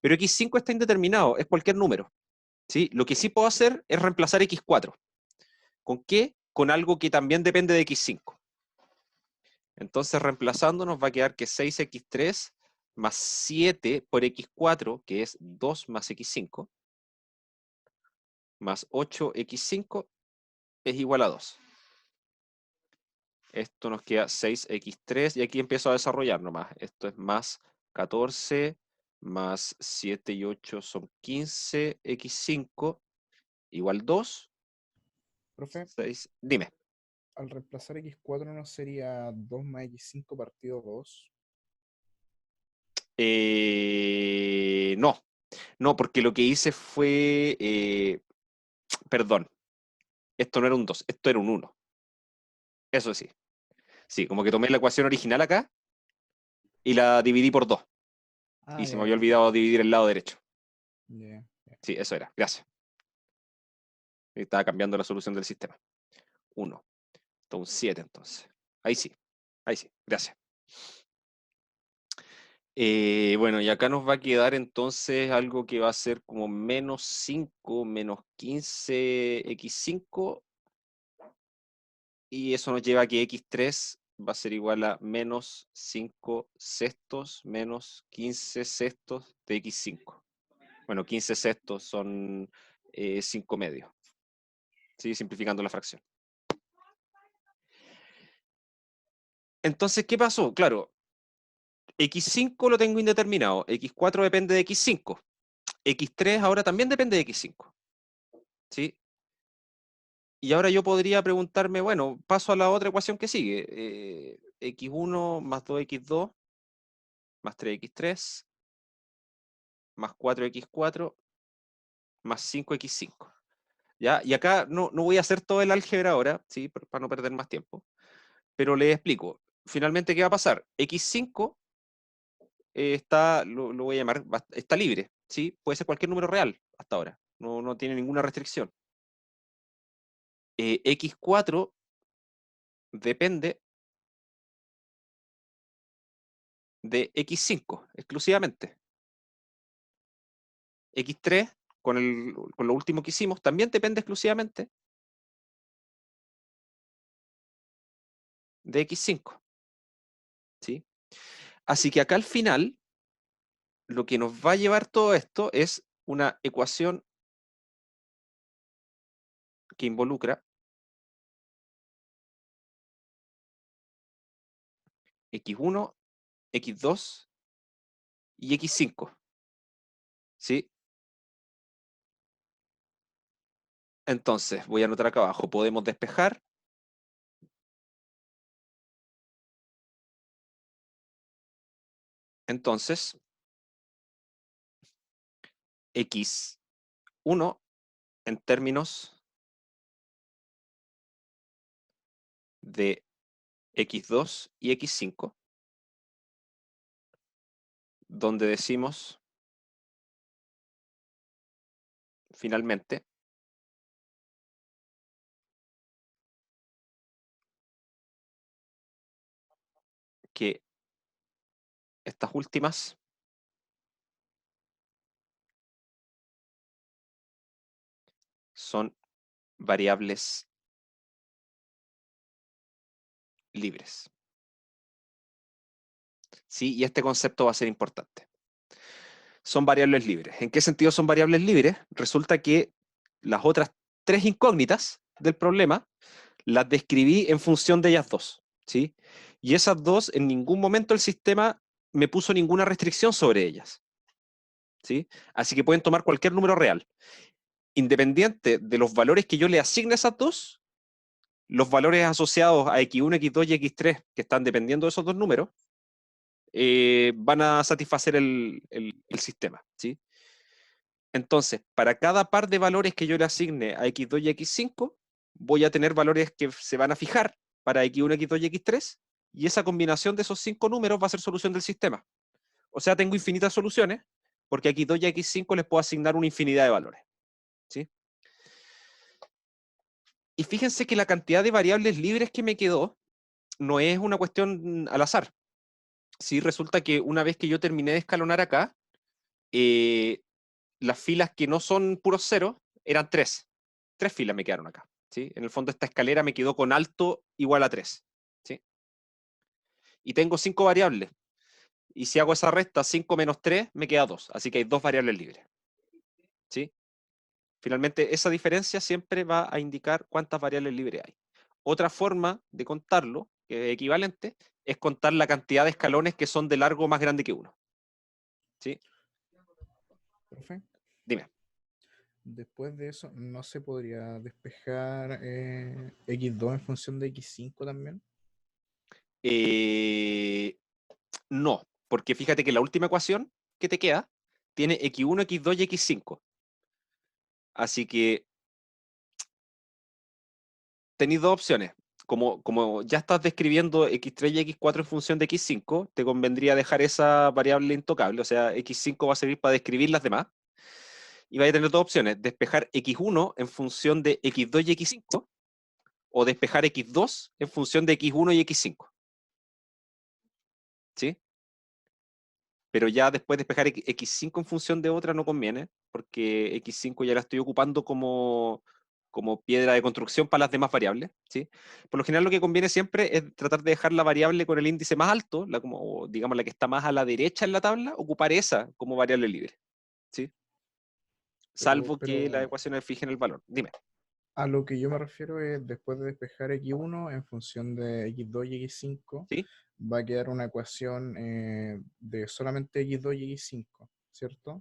Pero x5 está indeterminado, es cualquier número, ¿sí? Lo que sí puedo hacer es reemplazar x4. ¿Con qué? Con algo que también depende de x5. Entonces, reemplazando, nos va a quedar que 6x3 más 7 por x4, que es 2 más x5, más 8x5 es igual a 2. Esto nos queda 6x3 y aquí empiezo a desarrollar nomás. Esto es más 14 más 7 y 8 son 15, x5 igual 2, Profe, 6. Dime. al reemplazar x4 no sería 2 más x5 partido 2. No, no, porque lo que hice fue, perdón, esto no era un 2, esto era un 1. Eso sí. Sí, como que tomé la ecuación original acá y la dividí por 2. Ah, Y se me ya, había ya. olvidado dividir el lado derecho. Ya, ya. Sí, eso era. Gracias. Estaba cambiando la solución del sistema. 1. Esto es un 7 entonces. Ahí sí. Ahí sí. Gracias. Bueno, y acá nos va a quedar entonces algo que va a ser como menos 5 menos 15 x5 y eso nos lleva a que x3 va a ser igual a menos 5 sextos menos 15 sextos de x5. Bueno, 15 sextos son 5 medios. ¿Sí? Simplificando la fracción. Entonces, ¿qué pasó? Claro, x5 lo tengo indeterminado, x4 depende de x5, x3 ahora también depende de x5. ¿Sí? Y ahora yo podría preguntarme, bueno, paso a la otra ecuación que sigue. X1 más 2x2 más 3x3 más 4x4 más 5x5. ¿Ya? Y acá no voy a hacer todo el álgebra ahora, ¿sí? Para no perder más tiempo. Pero les explico. Finalmente, ¿qué va a pasar? X5 lo voy a llamar, está libre, ¿sí? Puede ser cualquier número real hasta ahora. No tiene ninguna restricción. X4 depende de X5 exclusivamente. X3, con lo último que hicimos, también depende exclusivamente de X5. ¿Sí? Así que acá al final, lo que nos va a llevar todo esto es una ecuación que involucra X1, X2 y X5. ¿Sí? Entonces, voy a anotar acá abajo, podemos despejar. Entonces, X1 en términos de X2 y X5, donde decimos finalmente que estas últimas son variables libres. ¿sí? Y este concepto va a ser importante. Son variables libres. ¿En qué sentido son variables libres? Resulta que las otras 3 incógnitas del problema las describí en función de ellas dos, ¿sí? Y esas dos, en ningún momento el sistema me puso ninguna restricción sobre ellas, ¿sí? Así que pueden tomar cualquier número real. Independiente de los valores que yo le asigne a esas dos, los valores asociados a x1, x2 y x3, que están dependiendo de esos dos números, van a satisfacer el sistema, ¿sí? Entonces, para cada par de valores que yo le asigne a x2 y x5, voy a tener valores que se van a fijar para x1, x2 y x3, y esa combinación de esos 5 números va a ser solución del sistema. O sea, tengo infinitas soluciones, porque a x2 y a x5 les puedo asignar una infinidad de valores, ¿sí? Y fíjense que la cantidad de variables libres que me quedó no es una cuestión al azar. Sí, resulta que una vez que yo terminé de escalonar acá, las filas que no son puros ceros eran 3. 3 filas me quedaron acá, ¿sí? En el fondo esta escalera me quedó con alto igual a 3, ¿sí? Y tengo 5 variables. Y si hago esa resta, 5 menos 3, me queda 2. Así que hay 2 variables libres, ¿sí? Finalmente, esa diferencia siempre va a indicar cuántas variables libres hay. Otra forma de contarlo, que es equivalente, es contar la cantidad de escalones que son de largo más grande que 1, ¿sí? Profe, Dime. después de eso, ¿no se podría despejar x2 en función de x5 también? No, porque fíjate que la última ecuación que te queda tiene x1, x2 y x5. Así que tenéis dos opciones. Como ya estás describiendo x3 y x4 en función de x5, te convendría dejar esa variable intocable, o sea, x5 va a servir para describir las demás. Y vais a tener dos opciones, despejar x1 en función de x2 y x5, o despejar x2 en función de x1 y x5. ¿Sí? Pero ya después despejar x5 en función de otra no conviene, porque x5 ya la estoy ocupando como piedra de construcción para las demás variables, ¿sí? Por lo general lo que conviene siempre es tratar de dejar la variable con el índice más alto, como, digamos la que está más a la derecha en la tabla, ocupar esa como variable libre, ¿sí? Pero, Salvo que las pero ecuaciones fijen el valor. Dime. a lo que yo me refiero es después de despejar x1 en función de x2 y x5, ¿Sí? va a quedar una ecuación de solamente x2 y x5, ¿cierto?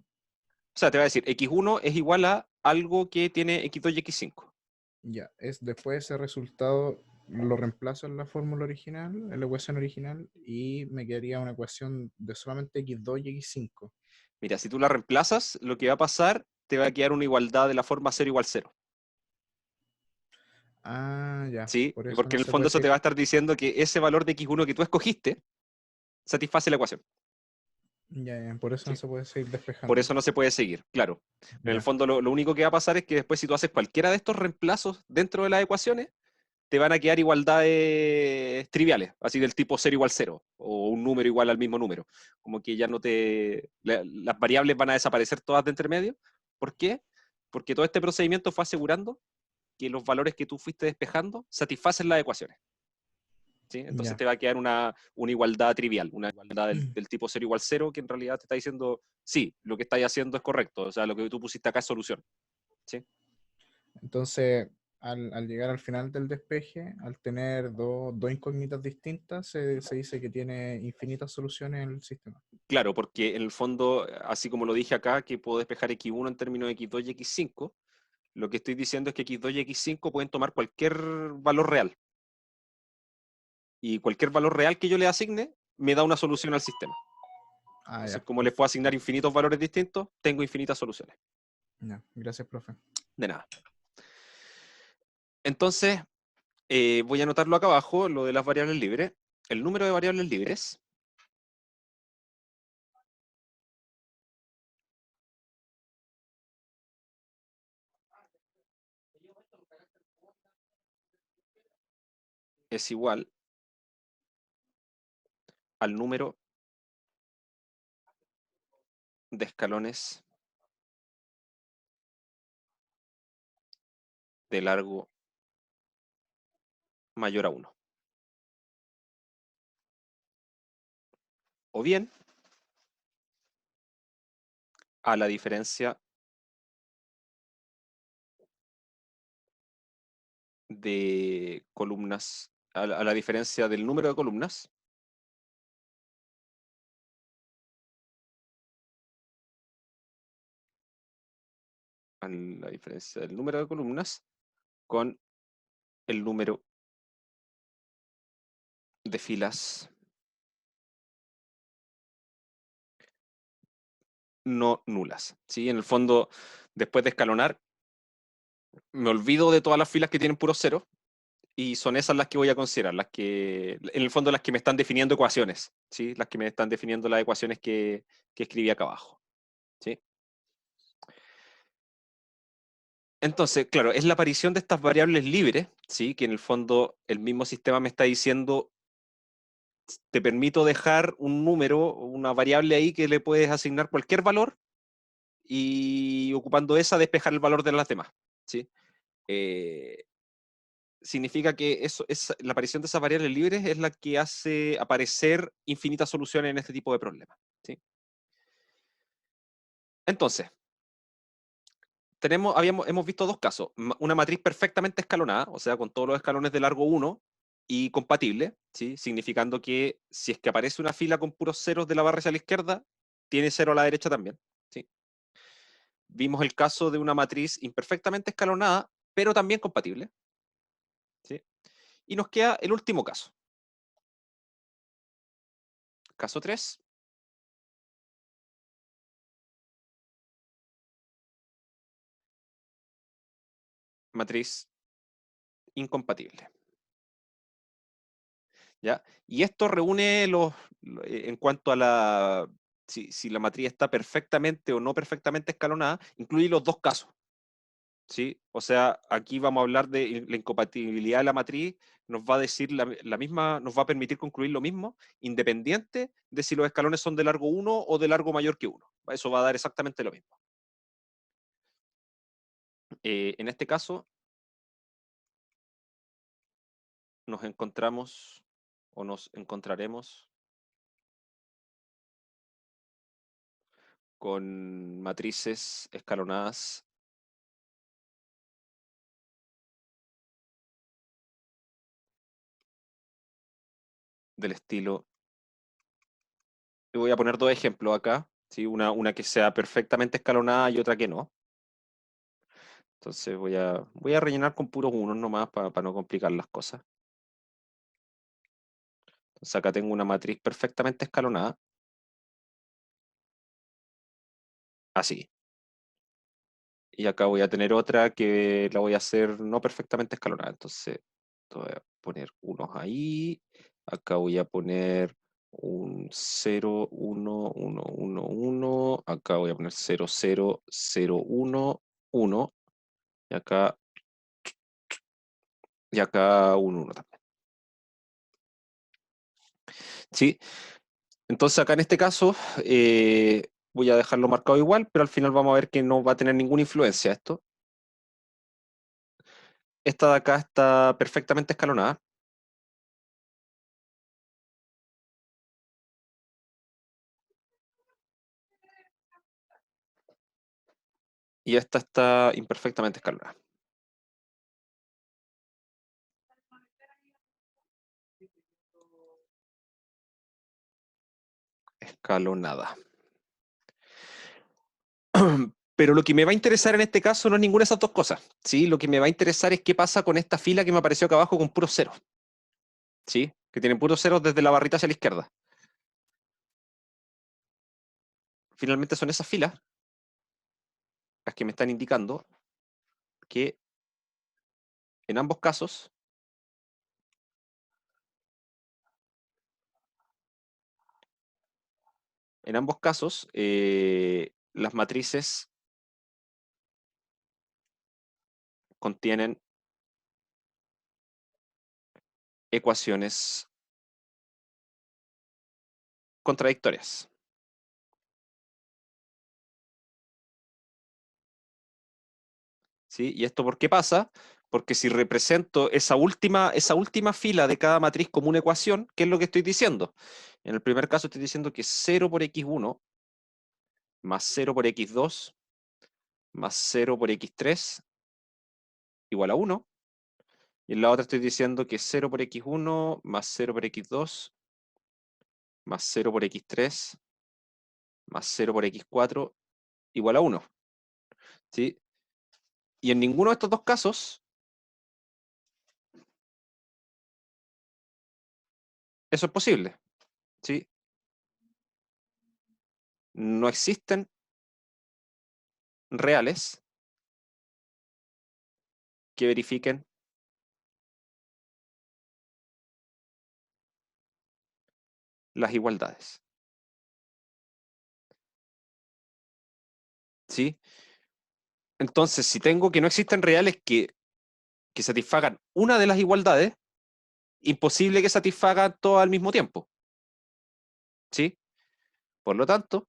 O sea, te va a decir, x1 es igual a algo que tiene x2 y x5. Ya, es después ese resultado lo reemplazo en la fórmula original, en la ecuación original, y me quedaría una ecuación de solamente x2 y x5. Mira, si tú la reemplazas, lo que va a pasar, te va a quedar una igualdad de la forma 0 igual 0. Ah, ya, ¿Sí? por eso Porque no en el se fondo puede eso te va a seguir. estar diciendo que ese valor de x1 que tú escogiste satisface la ecuación. Ya, ya, por eso no ¿Sí? se puede seguir Por despejando. eso no se puede seguir, claro. En el Ya, fondo lo único que va a pasar es que después si tú haces cualquiera de estos reemplazos dentro de las ecuaciones, te van a quedar igualdades triviales, así del tipo 0 igual 0, o un número igual al mismo número. Como que ya no las variables van a desaparecer todas de entre medio. ¿Por qué? Porque todo este procedimiento fue asegurando que los valores que tú fuiste despejando satisfacen las ecuaciones, ¿sí? Entonces ya. te va a quedar una igualdad trivial, una igualdad del tipo 0 igual 0, que en realidad te está diciendo, sí, lo que estáis haciendo es correcto, o sea, lo que tú pusiste acá es solución, ¿sí? Entonces, al llegar al final del despeje, al tener dos incógnitas distintas, se dice que tiene infinitas soluciones en el sistema. Claro, porque en el fondo, así como lo dije acá, que puedo despejar x1 en términos de x2 y x5, lo que estoy diciendo es que x2 y x5 pueden tomar cualquier valor real. Y cualquier valor real que yo le asigne me da una solución al sistema. Ah, Entonces, ya, como les puedo asignar perfecto. infinitos valores distintos, tengo infinitas soluciones. Ya, gracias, profe. De nada. Entonces, voy a anotarlo acá abajo, lo de las variables libres. El número de variables libres es igual al número de escalones de largo mayor a 1. o bien a la diferencia de columnas, a la diferencia del número de columnas a la diferencia del número de columnas con el número de filas no nulas. ¿Sí? En el fondo, después de escalonar, me olvido de todas las filas que tienen puros ceros y son esas las que voy a considerar, las que, en el fondo, las que me están definiendo ecuaciones, ¿sí? Las que me están definiendo las ecuaciones que escribí acá abajo. ¿Sí? Entonces, claro, es la aparición de estas variables libres, ¿sí? Que en el fondo el mismo sistema me está diciendo, te permito dejar un número, una variable ahí que le puedes asignar cualquier valor y ocupando esa despejar el valor de las demás, ¿sí? Significa que la aparición de esas variables libres es la que hace aparecer infinitas soluciones en este tipo de problemas, ¿sí? Entonces, hemos visto dos casos. Una matriz perfectamente escalonada, o sea, con todos los escalones de largo 1 y compatible, ¿sí? Significando que si es que aparece una fila con puros ceros de la barra hacia la izquierda, tiene cero a la derecha también, ¿sí? Vimos el caso de una matriz imperfectamente escalonada, pero también compatible, ¿sí? Y nos queda el último caso. Caso 3. Matriz incompatible. ¿Ya? Y esto reúne en cuanto a si la matriz está perfectamente o no perfectamente escalonada, incluye los dos casos, ¿sí? O sea, aquí vamos a hablar de la incompatibilidad de la matriz, nos va a decir la misma, nos va a permitir concluir lo mismo, independiente de si los escalones son de largo 1 o de largo mayor que 1. Eso va a dar exactamente lo mismo. En este caso, nos encontramos o nos encontraremos con matrices escalonadas del estilo. Le voy a poner dos ejemplos acá, ¿sí? Una que sea perfectamente escalonada y otra que no. Entonces voy a rellenar con puros unos nomás para no complicar las cosas. Entonces acá tengo una matriz perfectamente escalonada. Así. Y acá voy a tener otra que la voy a hacer no perfectamente escalonada. Entonces voy a poner unos ahí. Acá voy a poner un 0, 1, 1, 1, 1. Acá voy a poner 0, 0, 0, 1, 1. Y acá un 1 también. ¿Sí? Entonces acá en este caso voy a dejarlo marcado igual, pero al final vamos a ver que no va a tener ninguna influencia esto. Esta de acá está perfectamente escalonada. Y esta está imperfectamente escalonada. Escalonada. Pero lo que me va a interesar en este caso no es ninguna de esas dos cosas, ¿sí? Lo que me va a interesar es qué pasa con esta fila que me apareció acá abajo con puros ceros, ¿sí? Que tiene puros ceros desde la barrita hacia la izquierda. Finalmente son esas filas las que me están indicando que en ambos casos las matrices contienen ecuaciones contradictorias. ¿Sí? ¿Y esto por qué pasa? Porque si represento esa última fila de cada matriz como una ecuación, ¿qué es lo que estoy diciendo? En el primer caso estoy diciendo que 0 por x1 más 0 por x2 más 0 por x3 igual a 1. Y en la otra estoy diciendo que 0 por x1 más 0 por x2 más 0 por x3 más 0 por x4 igual a 1. ¿Sí? Y en ninguno de estos dos casos eso es posible. ¿Sí? No existen reales que verifiquen las igualdades. ¿Sí? Entonces, si tengo que no existen reales que satisfagan una de las igualdades, imposible que satisfagan todas al mismo tiempo. ¿Sí? Por lo tanto,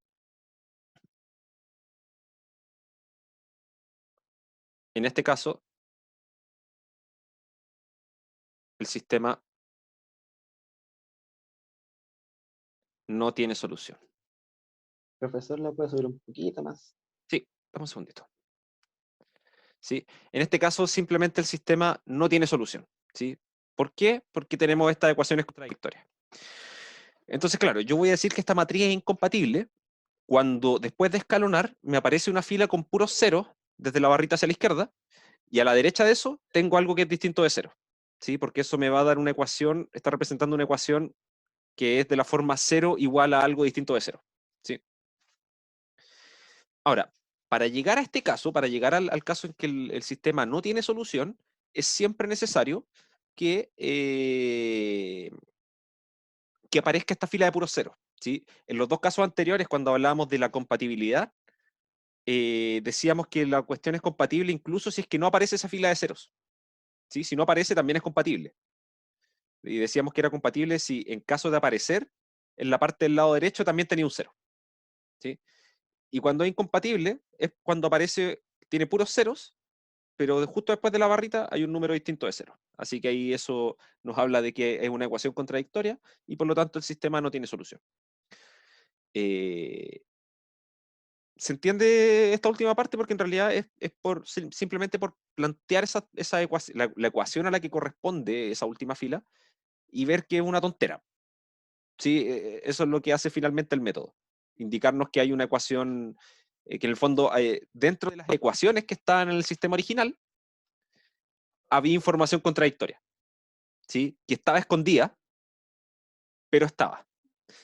en este caso, el sistema no tiene solución. Profesor, ¿la puede subir un poquito más? Sí, dame un segundito. ¿Sí? En este caso, simplemente el sistema no tiene solución. ¿Sí? ¿Por qué? Porque tenemos estas ecuaciones contradictorias. Entonces, claro, yo voy a decir que esta matriz es incompatible cuando después de escalonar me aparece una fila con puros ceros desde la barrita hacia la izquierda, y a la derecha de eso tengo algo que es distinto de cero. ¿Sí? Porque eso me va a dar una ecuación, está representando una ecuación que es de la forma 0 igual a algo distinto de 0. ¿Sí? Ahora, para llegar a este caso, para llegar al caso en que el sistema no tiene solución, es siempre necesario que aparezca esta fila de puros ceros. ¿Sí? En los dos casos anteriores, cuando hablábamos de la compatibilidad, decíamos que la cuestión es compatible incluso si es que no aparece esa fila de ceros. ¿Sí? Si no aparece, también es compatible. Y decíamos que era compatible si en caso de aparecer, en la parte del lado derecho también tenía un cero. ¿Sí? Y cuando es incompatible, es cuando aparece, tiene puros ceros, pero justo después de la barrita hay un número distinto de ceros. Así que ahí eso nos habla de que es una ecuación contradictoria y por lo tanto el sistema no tiene solución. ¿Se entiende esta última parte? Porque en realidad es simplemente por plantear esa ecuación, la ecuación a la que corresponde esa última fila y ver que es una tontera. ¿Sí? Eso es lo que hace finalmente el método. Indicarnos que hay una ecuación, que en el fondo, dentro de las ecuaciones que estaban en el sistema original, había información contradictoria. ¿Sí? Que estaba escondida, pero estaba.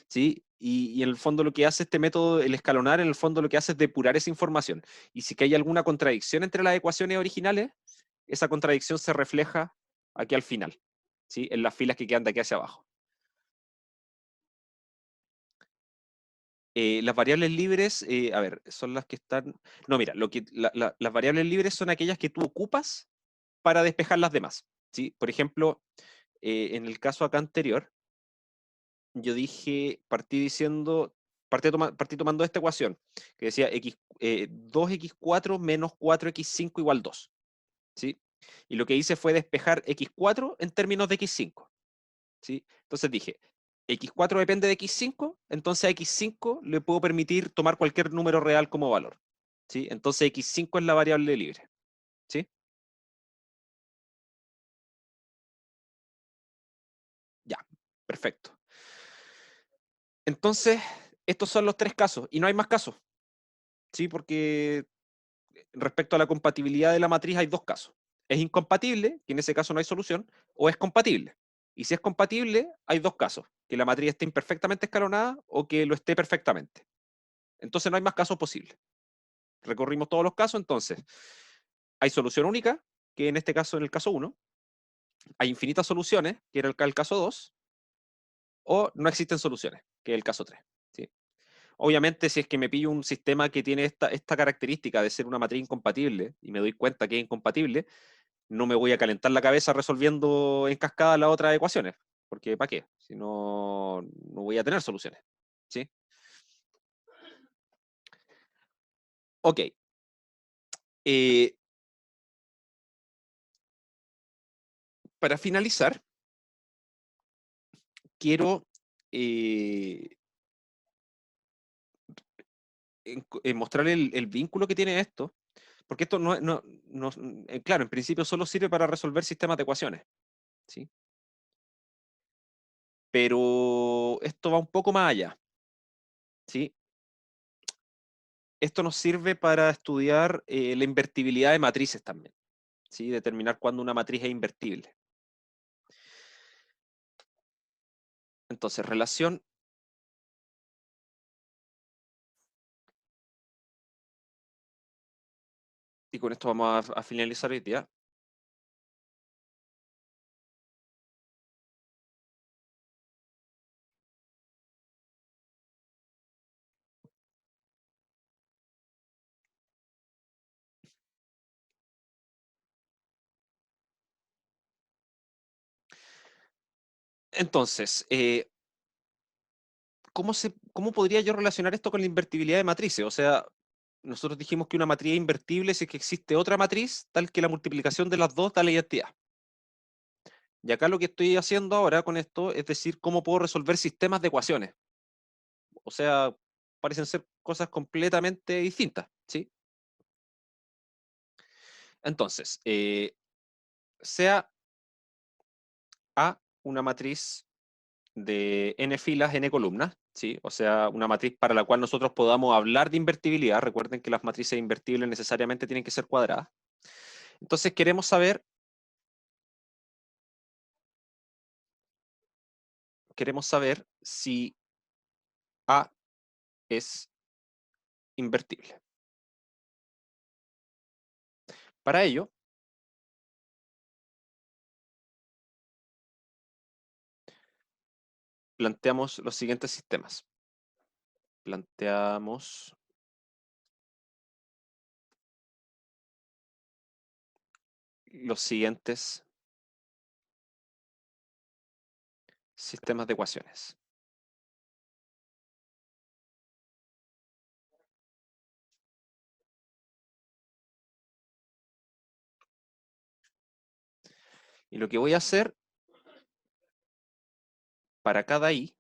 ¿Sí? Y en el fondo lo que hace este método, el escalonar, en el fondo lo que hace es depurar esa información. Y si que hay alguna contradicción entre las ecuaciones originales, esa contradicción se refleja aquí al final, ¿sí? En las filas que quedan de aquí hacia abajo. Las variables libres, a ver, son las que están... No, mira, las variables libres son aquellas que tú ocupas para despejar las demás. ¿Sí? Por ejemplo, en el caso acá anterior, yo partí tomando esta ecuación, que decía 2x4 menos 4x5 igual 2. ¿Sí? Y lo que hice fue despejar x4 en términos de x5. ¿Sí? Entonces dije, x4 depende de x5, entonces a x5 le puedo permitir tomar cualquier número real como valor. ¿Sí? Entonces x5 es la variable libre. ¿Sí? Ya, perfecto. Entonces, estos son los tres casos, y no hay más casos. ¿Sí? Porque respecto a la compatibilidad de la matriz hay dos casos. Es incompatible, que en ese caso no hay solución, o es compatible. Y si es compatible, hay dos casos, que la matriz esté imperfectamente escalonada o que lo esté perfectamente. Entonces no hay más casos posibles. Recorrimos todos los casos, entonces hay solución única, que en este caso, en el caso 1, hay infinitas soluciones, que era el caso 2, o no existen soluciones, que es el caso 3. ¿Sí? Obviamente, si es que me pillo un sistema que tiene esta característica de ser una matriz incompatible y me doy cuenta que es incompatible, no me voy a calentar la cabeza resolviendo en cascada las otras ecuaciones, porque ¿para qué? Si no, no voy a tener soluciones. ¿Sí? Ok. para finalizar, quiero mostrar el vínculo que tiene esto, porque esto claro, en principio solo sirve para resolver sistemas de ecuaciones, ¿sí? Pero esto va un poco más allá, ¿sí? Esto nos sirve para estudiar la invertibilidad de matrices también, ¿sí? Determinar cuándo una matriz es invertible. Entonces, relación y con esto vamos a finalizar hoy día. Entonces, ¿cómo podría yo relacionar esto con la invertibilidad de matrices? O sea, nosotros dijimos que una matriz es invertible si es que existe otra matriz tal que la multiplicación de las dos da la identidad. Y acá lo que estoy haciendo ahora con esto es decir cómo puedo resolver sistemas de ecuaciones. O sea, parecen ser cosas completamente distintas, ¿sí? Entonces, sea A una matriz de n filas, n columnas, ¿sí? O sea, una matriz para la cual nosotros podamos hablar de invertibilidad. Recuerden que las matrices invertibles necesariamente tienen que ser cuadradas. Entonces queremos saber si A es invertible. Para ello, planteamos los siguientes sistemas. Planteamos los siguientes sistemas de ecuaciones. Y lo que voy a hacer para cada i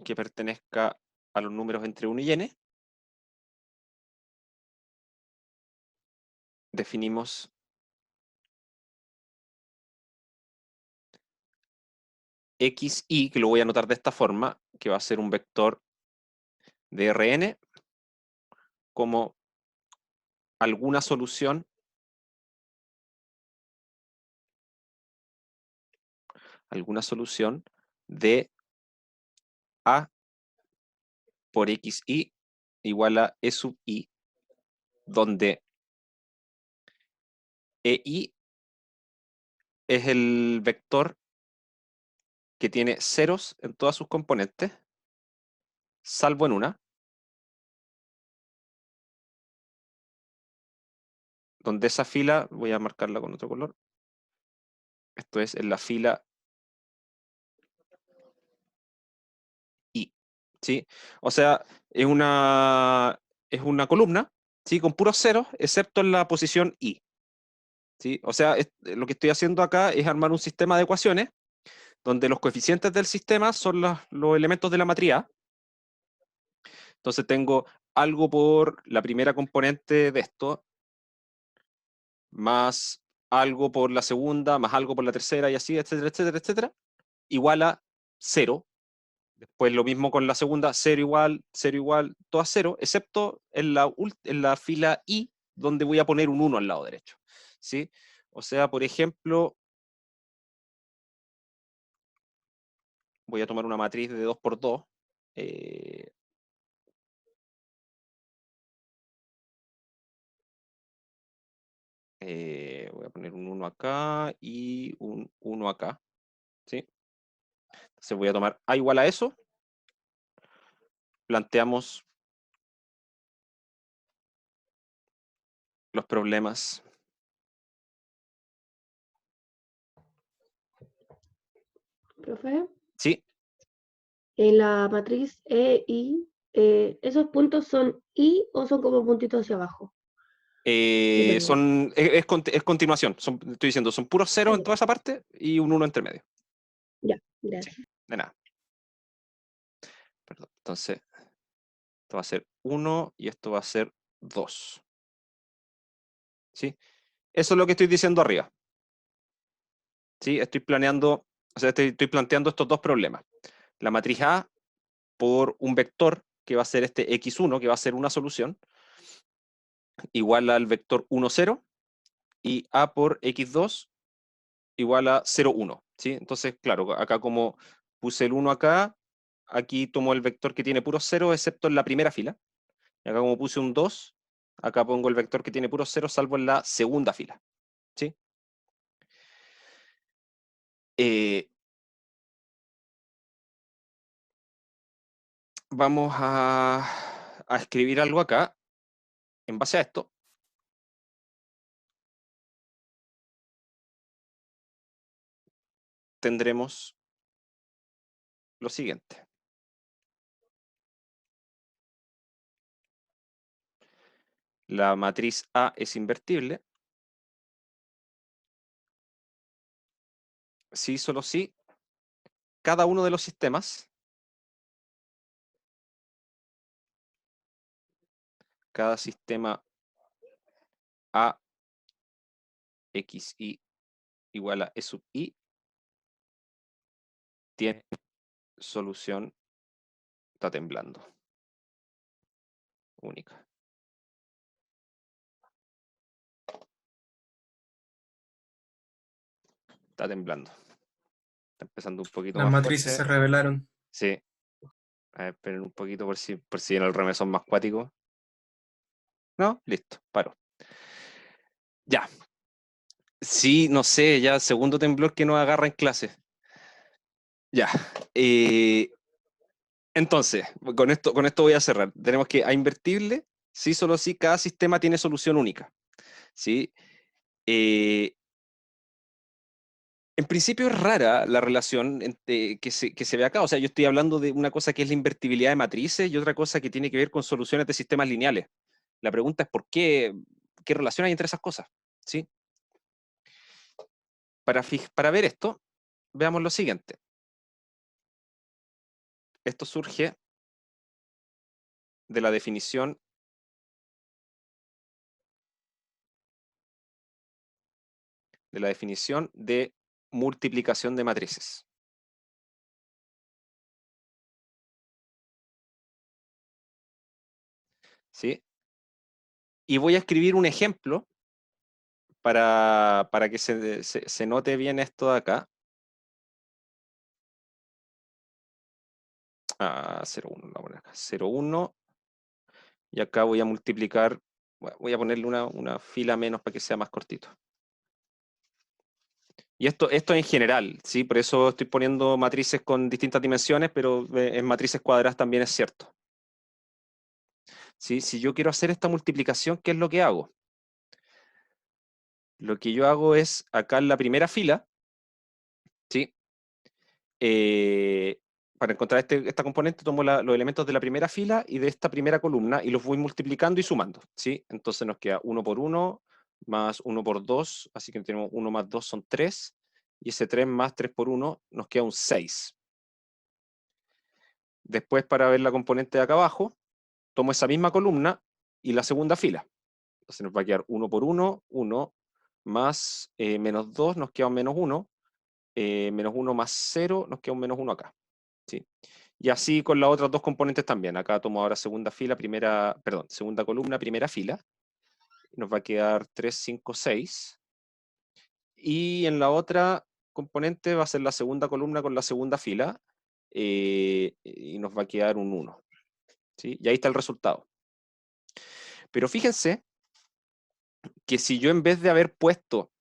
que pertenezca a los números entre 1 y n, definimos xi, que lo voy a anotar de esta forma, que va a ser un vector de Rn como alguna solución de A por xi igual a E sub i, donde ei es el vector que tiene ceros en todas sus componentes, salvo en una, donde esa fila, voy a marcarla con otro color, esto es en la fila i, ¿sí? O sea, es una columna, ¿sí? Con puros ceros, excepto en la posición i, ¿sí? O sea, lo que estoy haciendo acá es armar un sistema de ecuaciones donde los coeficientes del sistema son los elementos de la matriz A. Entonces tengo algo por la primera componente de esto, más algo por la segunda, más algo por la tercera, y así, etcétera, etcétera, etcétera, igual a 0. Después lo mismo con la segunda, 0 igual, todas 0, excepto en la fila i, donde voy a poner un 1 al lado derecho, ¿sí? O sea, por ejemplo, voy a tomar una matriz de 2 por 2, voy a poner un 1 acá y un 1 acá, ¿sí? Entonces voy a tomar A igual a eso, planteamos los problemas. Profe, Sí, en la matriz EI, ¿esos puntos son I o son como puntitos hacia abajo? Es continuación. Estoy diciendo, son puros ceros en ya. toda esa parte y un 1 entre medio. Ya, gracias. De nada. Perdón. Entonces, esto va a ser 1 y esto va a ser 2. ¿Sí? Eso es lo que estoy diciendo arriba. ¿Sí? Estoy planteando estos dos problemas. La matriz A por un vector que va a ser este x1, que va a ser una solución, igual al vector 1, 0, y A por x2 igual a 0, 1. ¿Sí? Entonces, claro, acá como puse el 1 acá, aquí tomo el vector que tiene puro 0, excepto en la primera fila. Y acá como puse un 2, acá pongo el vector que tiene puro 0, salvo en la segunda fila. ¿Sí? Vamos a escribir algo acá. En base a esto, tendremos lo siguiente. La matriz A es invertible. Sí, solo sí. Cada uno de los sistemas, cada sistema A, X, Y igual a E sub I, tiene solución, está temblando, única. Está temblando. Está empezando un poquito Las más matrices se fuerte. revelaron. Sí. A ver, esperen un poquito por si viene el remesón más cuático. No, listo, paro. Ya. Sí, no sé, ya segundo temblor que nos agarra en clase. Ya. Entonces, con esto voy a cerrar. Tenemos que A invertible, sí, solo sí, cada sistema tiene solución única. ¿Sí? En principio es rara la relación que se ve acá. O sea, yo estoy hablando de una cosa que es la invertibilidad de matrices y otra cosa que tiene que ver con soluciones de sistemas lineales. La pregunta es qué relación hay entre esas cosas. ¿Sí? Para ver esto, veamos lo siguiente. Esto surge de la definición de multiplicación de matrices. ¿Sí? Y voy a escribir un ejemplo para que se note bien esto de acá. 0,1, la voy a poner acá. 0,1. Y acá voy a multiplicar, voy a ponerle una fila menos para que sea más cortito. Y esto en general, ¿sí? Por eso estoy poniendo matrices con distintas dimensiones, pero en matrices cuadradas también es cierto. ¿Sí? Si yo quiero hacer esta multiplicación, ¿qué es lo que hago? Lo que yo hago es, acá en la primera fila, ¿sí? Para encontrar esta componente, tomo los elementos de la primera fila y de esta primera columna y los voy multiplicando y sumando, ¿sí? Entonces nos queda 1 por 1 más 1 por 2, así que tenemos 1 más 2 son 3, y ese 3 más 3 por 1 nos queda un 6. Después, para ver la componente de acá abajo, tomo esa misma columna y la segunda fila. Entonces nos va a quedar 1 por 1, 1, más menos 2 nos queda un menos 1, menos 1 más 0 nos queda un menos 1 acá. ¿Sí? Y así con las otras dos componentes también. Acá tomo ahora segunda columna, primera fila. Nos va a quedar 3, 5, 6. Y en la otra componente va a ser la segunda columna con la segunda fila. Y nos va a quedar un 1. ¿Sí? Y ahí está el resultado. Pero fíjense que si yo en vez de haber puesto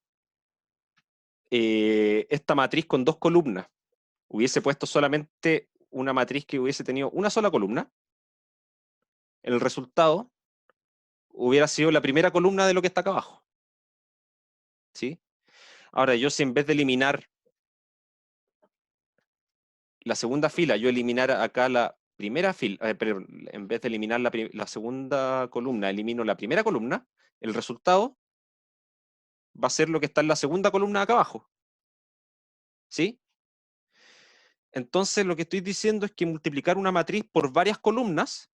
esta matriz con dos columnas, hubiese puesto solamente una matriz que hubiese tenido una sola columna, el resultado hubiera sido la primera columna de lo que está acá abajo. ¿Sí? Ahora, yo si en vez de eliminar la segunda fila, yo eliminara acá la primera fila, pero en vez de eliminar la segunda columna, elimino la primera columna, el resultado va a ser lo que está en la segunda columna de acá abajo. ¿Sí? Entonces lo que estoy diciendo es que multiplicar una matriz por varias columnas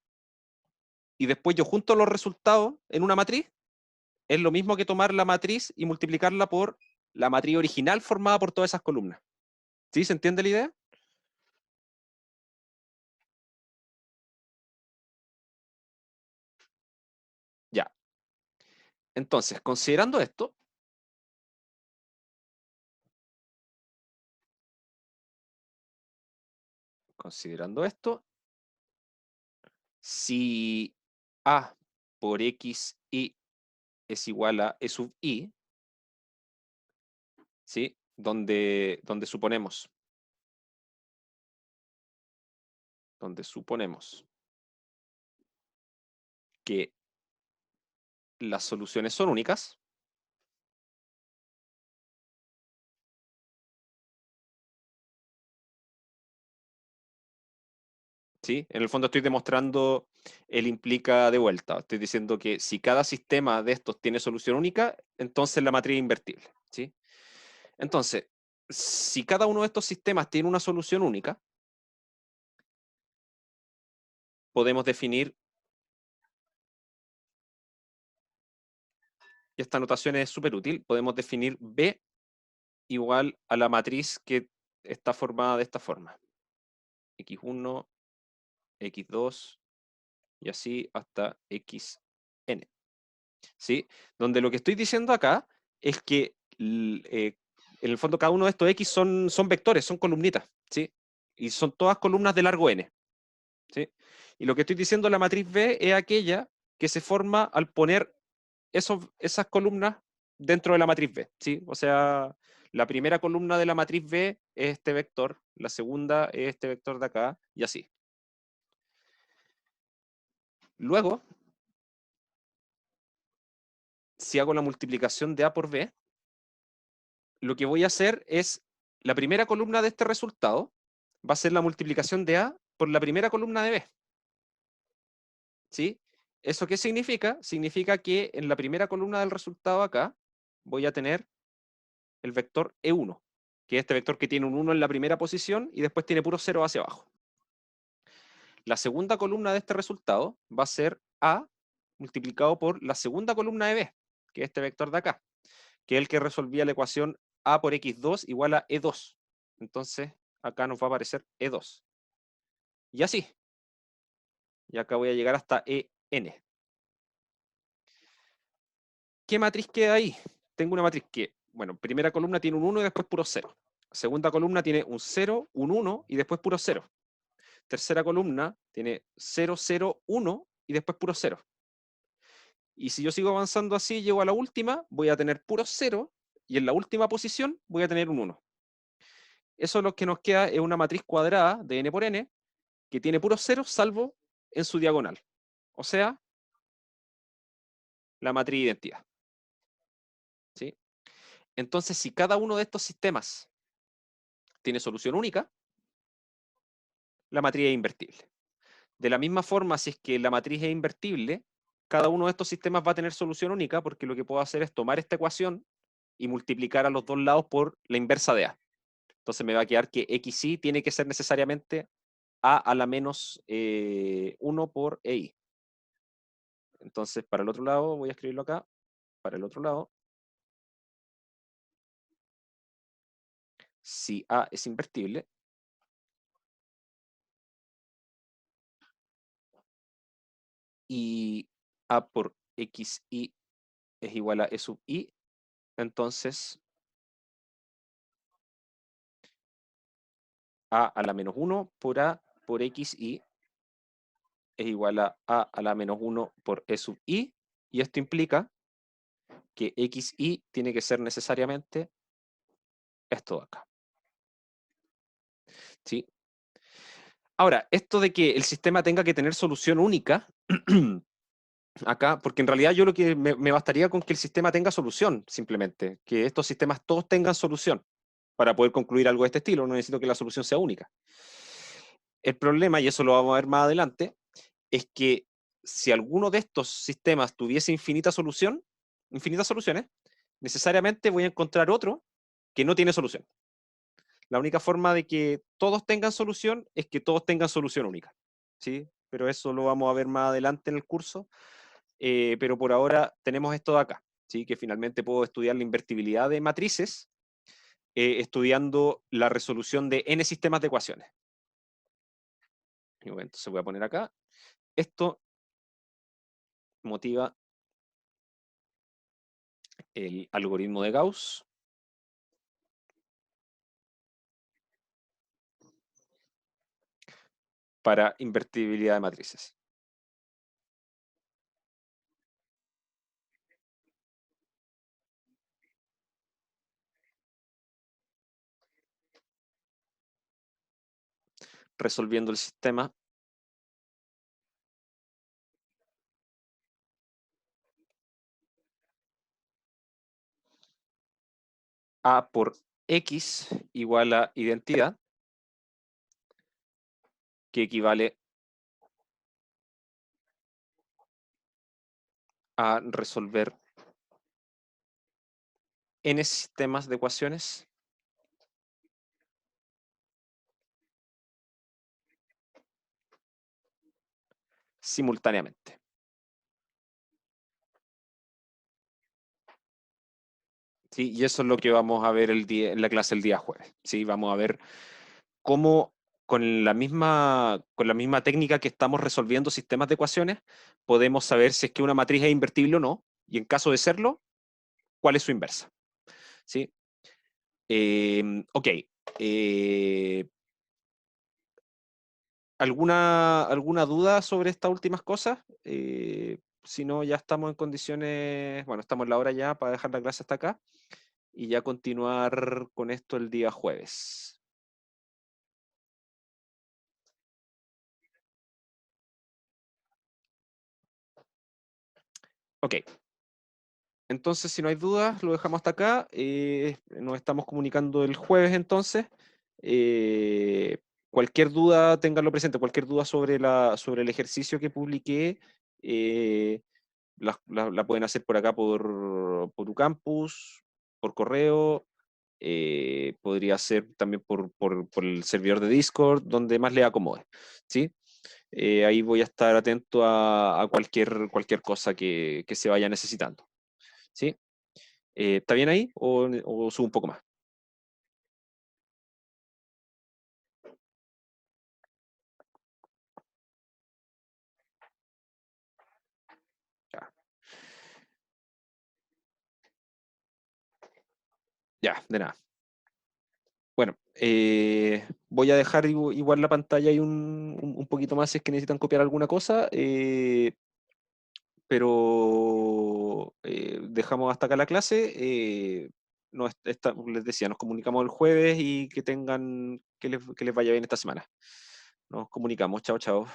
y después yo junto los resultados en una matriz es lo mismo que tomar la matriz y multiplicarla por la matriz original formada por todas esas columnas. ¿Sí? ¿Se entiende la idea? Ya. Entonces, considerando esto, si A por X y es igual a E sub I, ¿sí? Donde suponemos que las soluciones son únicas, ¿sí? En el fondo estoy demostrando el implica de vuelta. Estoy diciendo que si cada sistema de estos tiene solución única, entonces la matriz es invertible, ¿sí? Entonces, si cada uno de estos sistemas tiene una solución única, podemos definir, y esta notación es súper útil, podemos definir B igual a la matriz que está formada de esta forma. X1, X2, y así hasta Xn. ¿Sí? Donde lo que estoy diciendo acá es que en el fondo cada uno de estos X son vectores, son columnitas, ¿sí? Y son todas columnas de largo n, ¿sí? Y lo que estoy diciendo, la matriz B es aquella que se forma al poner esas columnas dentro de la matriz B, ¿sí? O sea, la primera columna de la matriz B es este vector, la segunda es este vector de acá, y así. Luego, si hago la multiplicación de A por B, lo que voy a hacer es, la primera columna de este resultado va a ser la multiplicación de A por la primera columna de B. ¿Sí? ¿Eso qué significa? Significa que en la primera columna del resultado acá voy a tener el vector E1, que es este vector que tiene un 1 en la primera posición y después tiene puro 0 hacia abajo. La segunda columna de este resultado va a ser A multiplicado por la segunda columna de B, que es este vector de acá, que es el que resolvía la ecuación A por X2 igual a E2. Entonces, acá nos va a aparecer E2. Y así. Y acá voy a llegar hasta EN. ¿Qué matriz queda ahí? Tengo una matriz que, bueno, primera columna tiene un 1 y después puro 0. Segunda columna tiene un 0, un 1 y después puro 0. Tercera columna tiene 0, 0, 1 y después puro 0. Y si yo sigo avanzando así, llego a la última, voy a tener puro 0 y en la última posición voy a tener un 1. Eso lo que nos queda es una matriz cuadrada de n por n que tiene puros ceros salvo en su diagonal. O sea, la matriz de identidad. ¿Sí? Entonces, si cada uno de estos sistemas tiene solución única, la matriz es invertible. De la misma forma, si es que la matriz es invertible, cada uno de estos sistemas va a tener solución única porque lo que puedo hacer es tomar esta ecuación y multiplicar a los dos lados por la inversa de A. Entonces me va a quedar que XY tiene que ser necesariamente A a la menos 1 por EI. Entonces, para el otro lado, voy a escribirlo acá. Para el otro lado, si A es invertible, y A por XY es igual a E sub I, entonces A a la menos 1 por A por XY es igual a la menos 1 por E sub I, y esto implica que XY tiene que ser necesariamente esto de acá. ¿Sí? Ahora, esto de que el sistema tenga que tener solución única, acá, porque en realidad yo lo que me bastaría con que el sistema tenga solución, simplemente, que estos sistemas todos tengan solución para poder concluir algo de este estilo, no necesito que la solución sea única. El problema, y eso lo vamos a ver más adelante, es que si alguno de estos sistemas tuviese infinita solución, infinitas soluciones, necesariamente voy a encontrar otro que no tiene solución. La única forma de que todos tengan solución es que todos tengan solución única, ¿sí? Pero eso lo vamos a ver más adelante en el curso. Pero por ahora tenemos esto de acá, ¿sí? Que finalmente puedo estudiar la invertibilidad de matrices estudiando la resolución de n sistemas de ecuaciones. Entonces voy a poner acá. Esto motiva el algoritmo de Gauss para invertibilidad de matrices. Resolviendo el sistema A por X igual a identidad, que equivale a resolver n sistemas de ecuaciones simultáneamente. ¿Sí? Y eso es lo que vamos a ver en la clase el día jueves. ¿Sí? Vamos a ver cómo con la misma técnica que estamos resolviendo sistemas de ecuaciones, podemos saber si es que una matriz es invertible o no, y en caso de serlo, cuál es su inversa. ¿Sí? Ok. ¿Alguna duda sobre estas últimas cosas? Si no, ya estamos en condiciones, bueno, estamos en la hora ya para dejar la clase hasta acá y ya continuar con esto el día jueves. Ok. Entonces, si no hay dudas, lo dejamos hasta acá. Nos estamos comunicando el jueves entonces. Eh, Cualquier duda, ténganlo presente, cualquier duda sobre el ejercicio que publiqué, la pueden hacer por acá por Ucampus, por correo, podría ser también por el servidor de Discord, donde más le acomode, ¿sí? Ahí voy a estar atento a cualquier cosa que se vaya necesitando, ¿sí? ¿Está bien ahí o subo un poco más? Ya, ya, de nada. Bueno, voy a dejar igual la pantalla ahí un poquito más si es que necesitan copiar alguna cosa, pero dejamos hasta acá la clase. Les decía, nos comunicamos el jueves y que les vaya bien esta semana. Nos comunicamos. Chao, chao.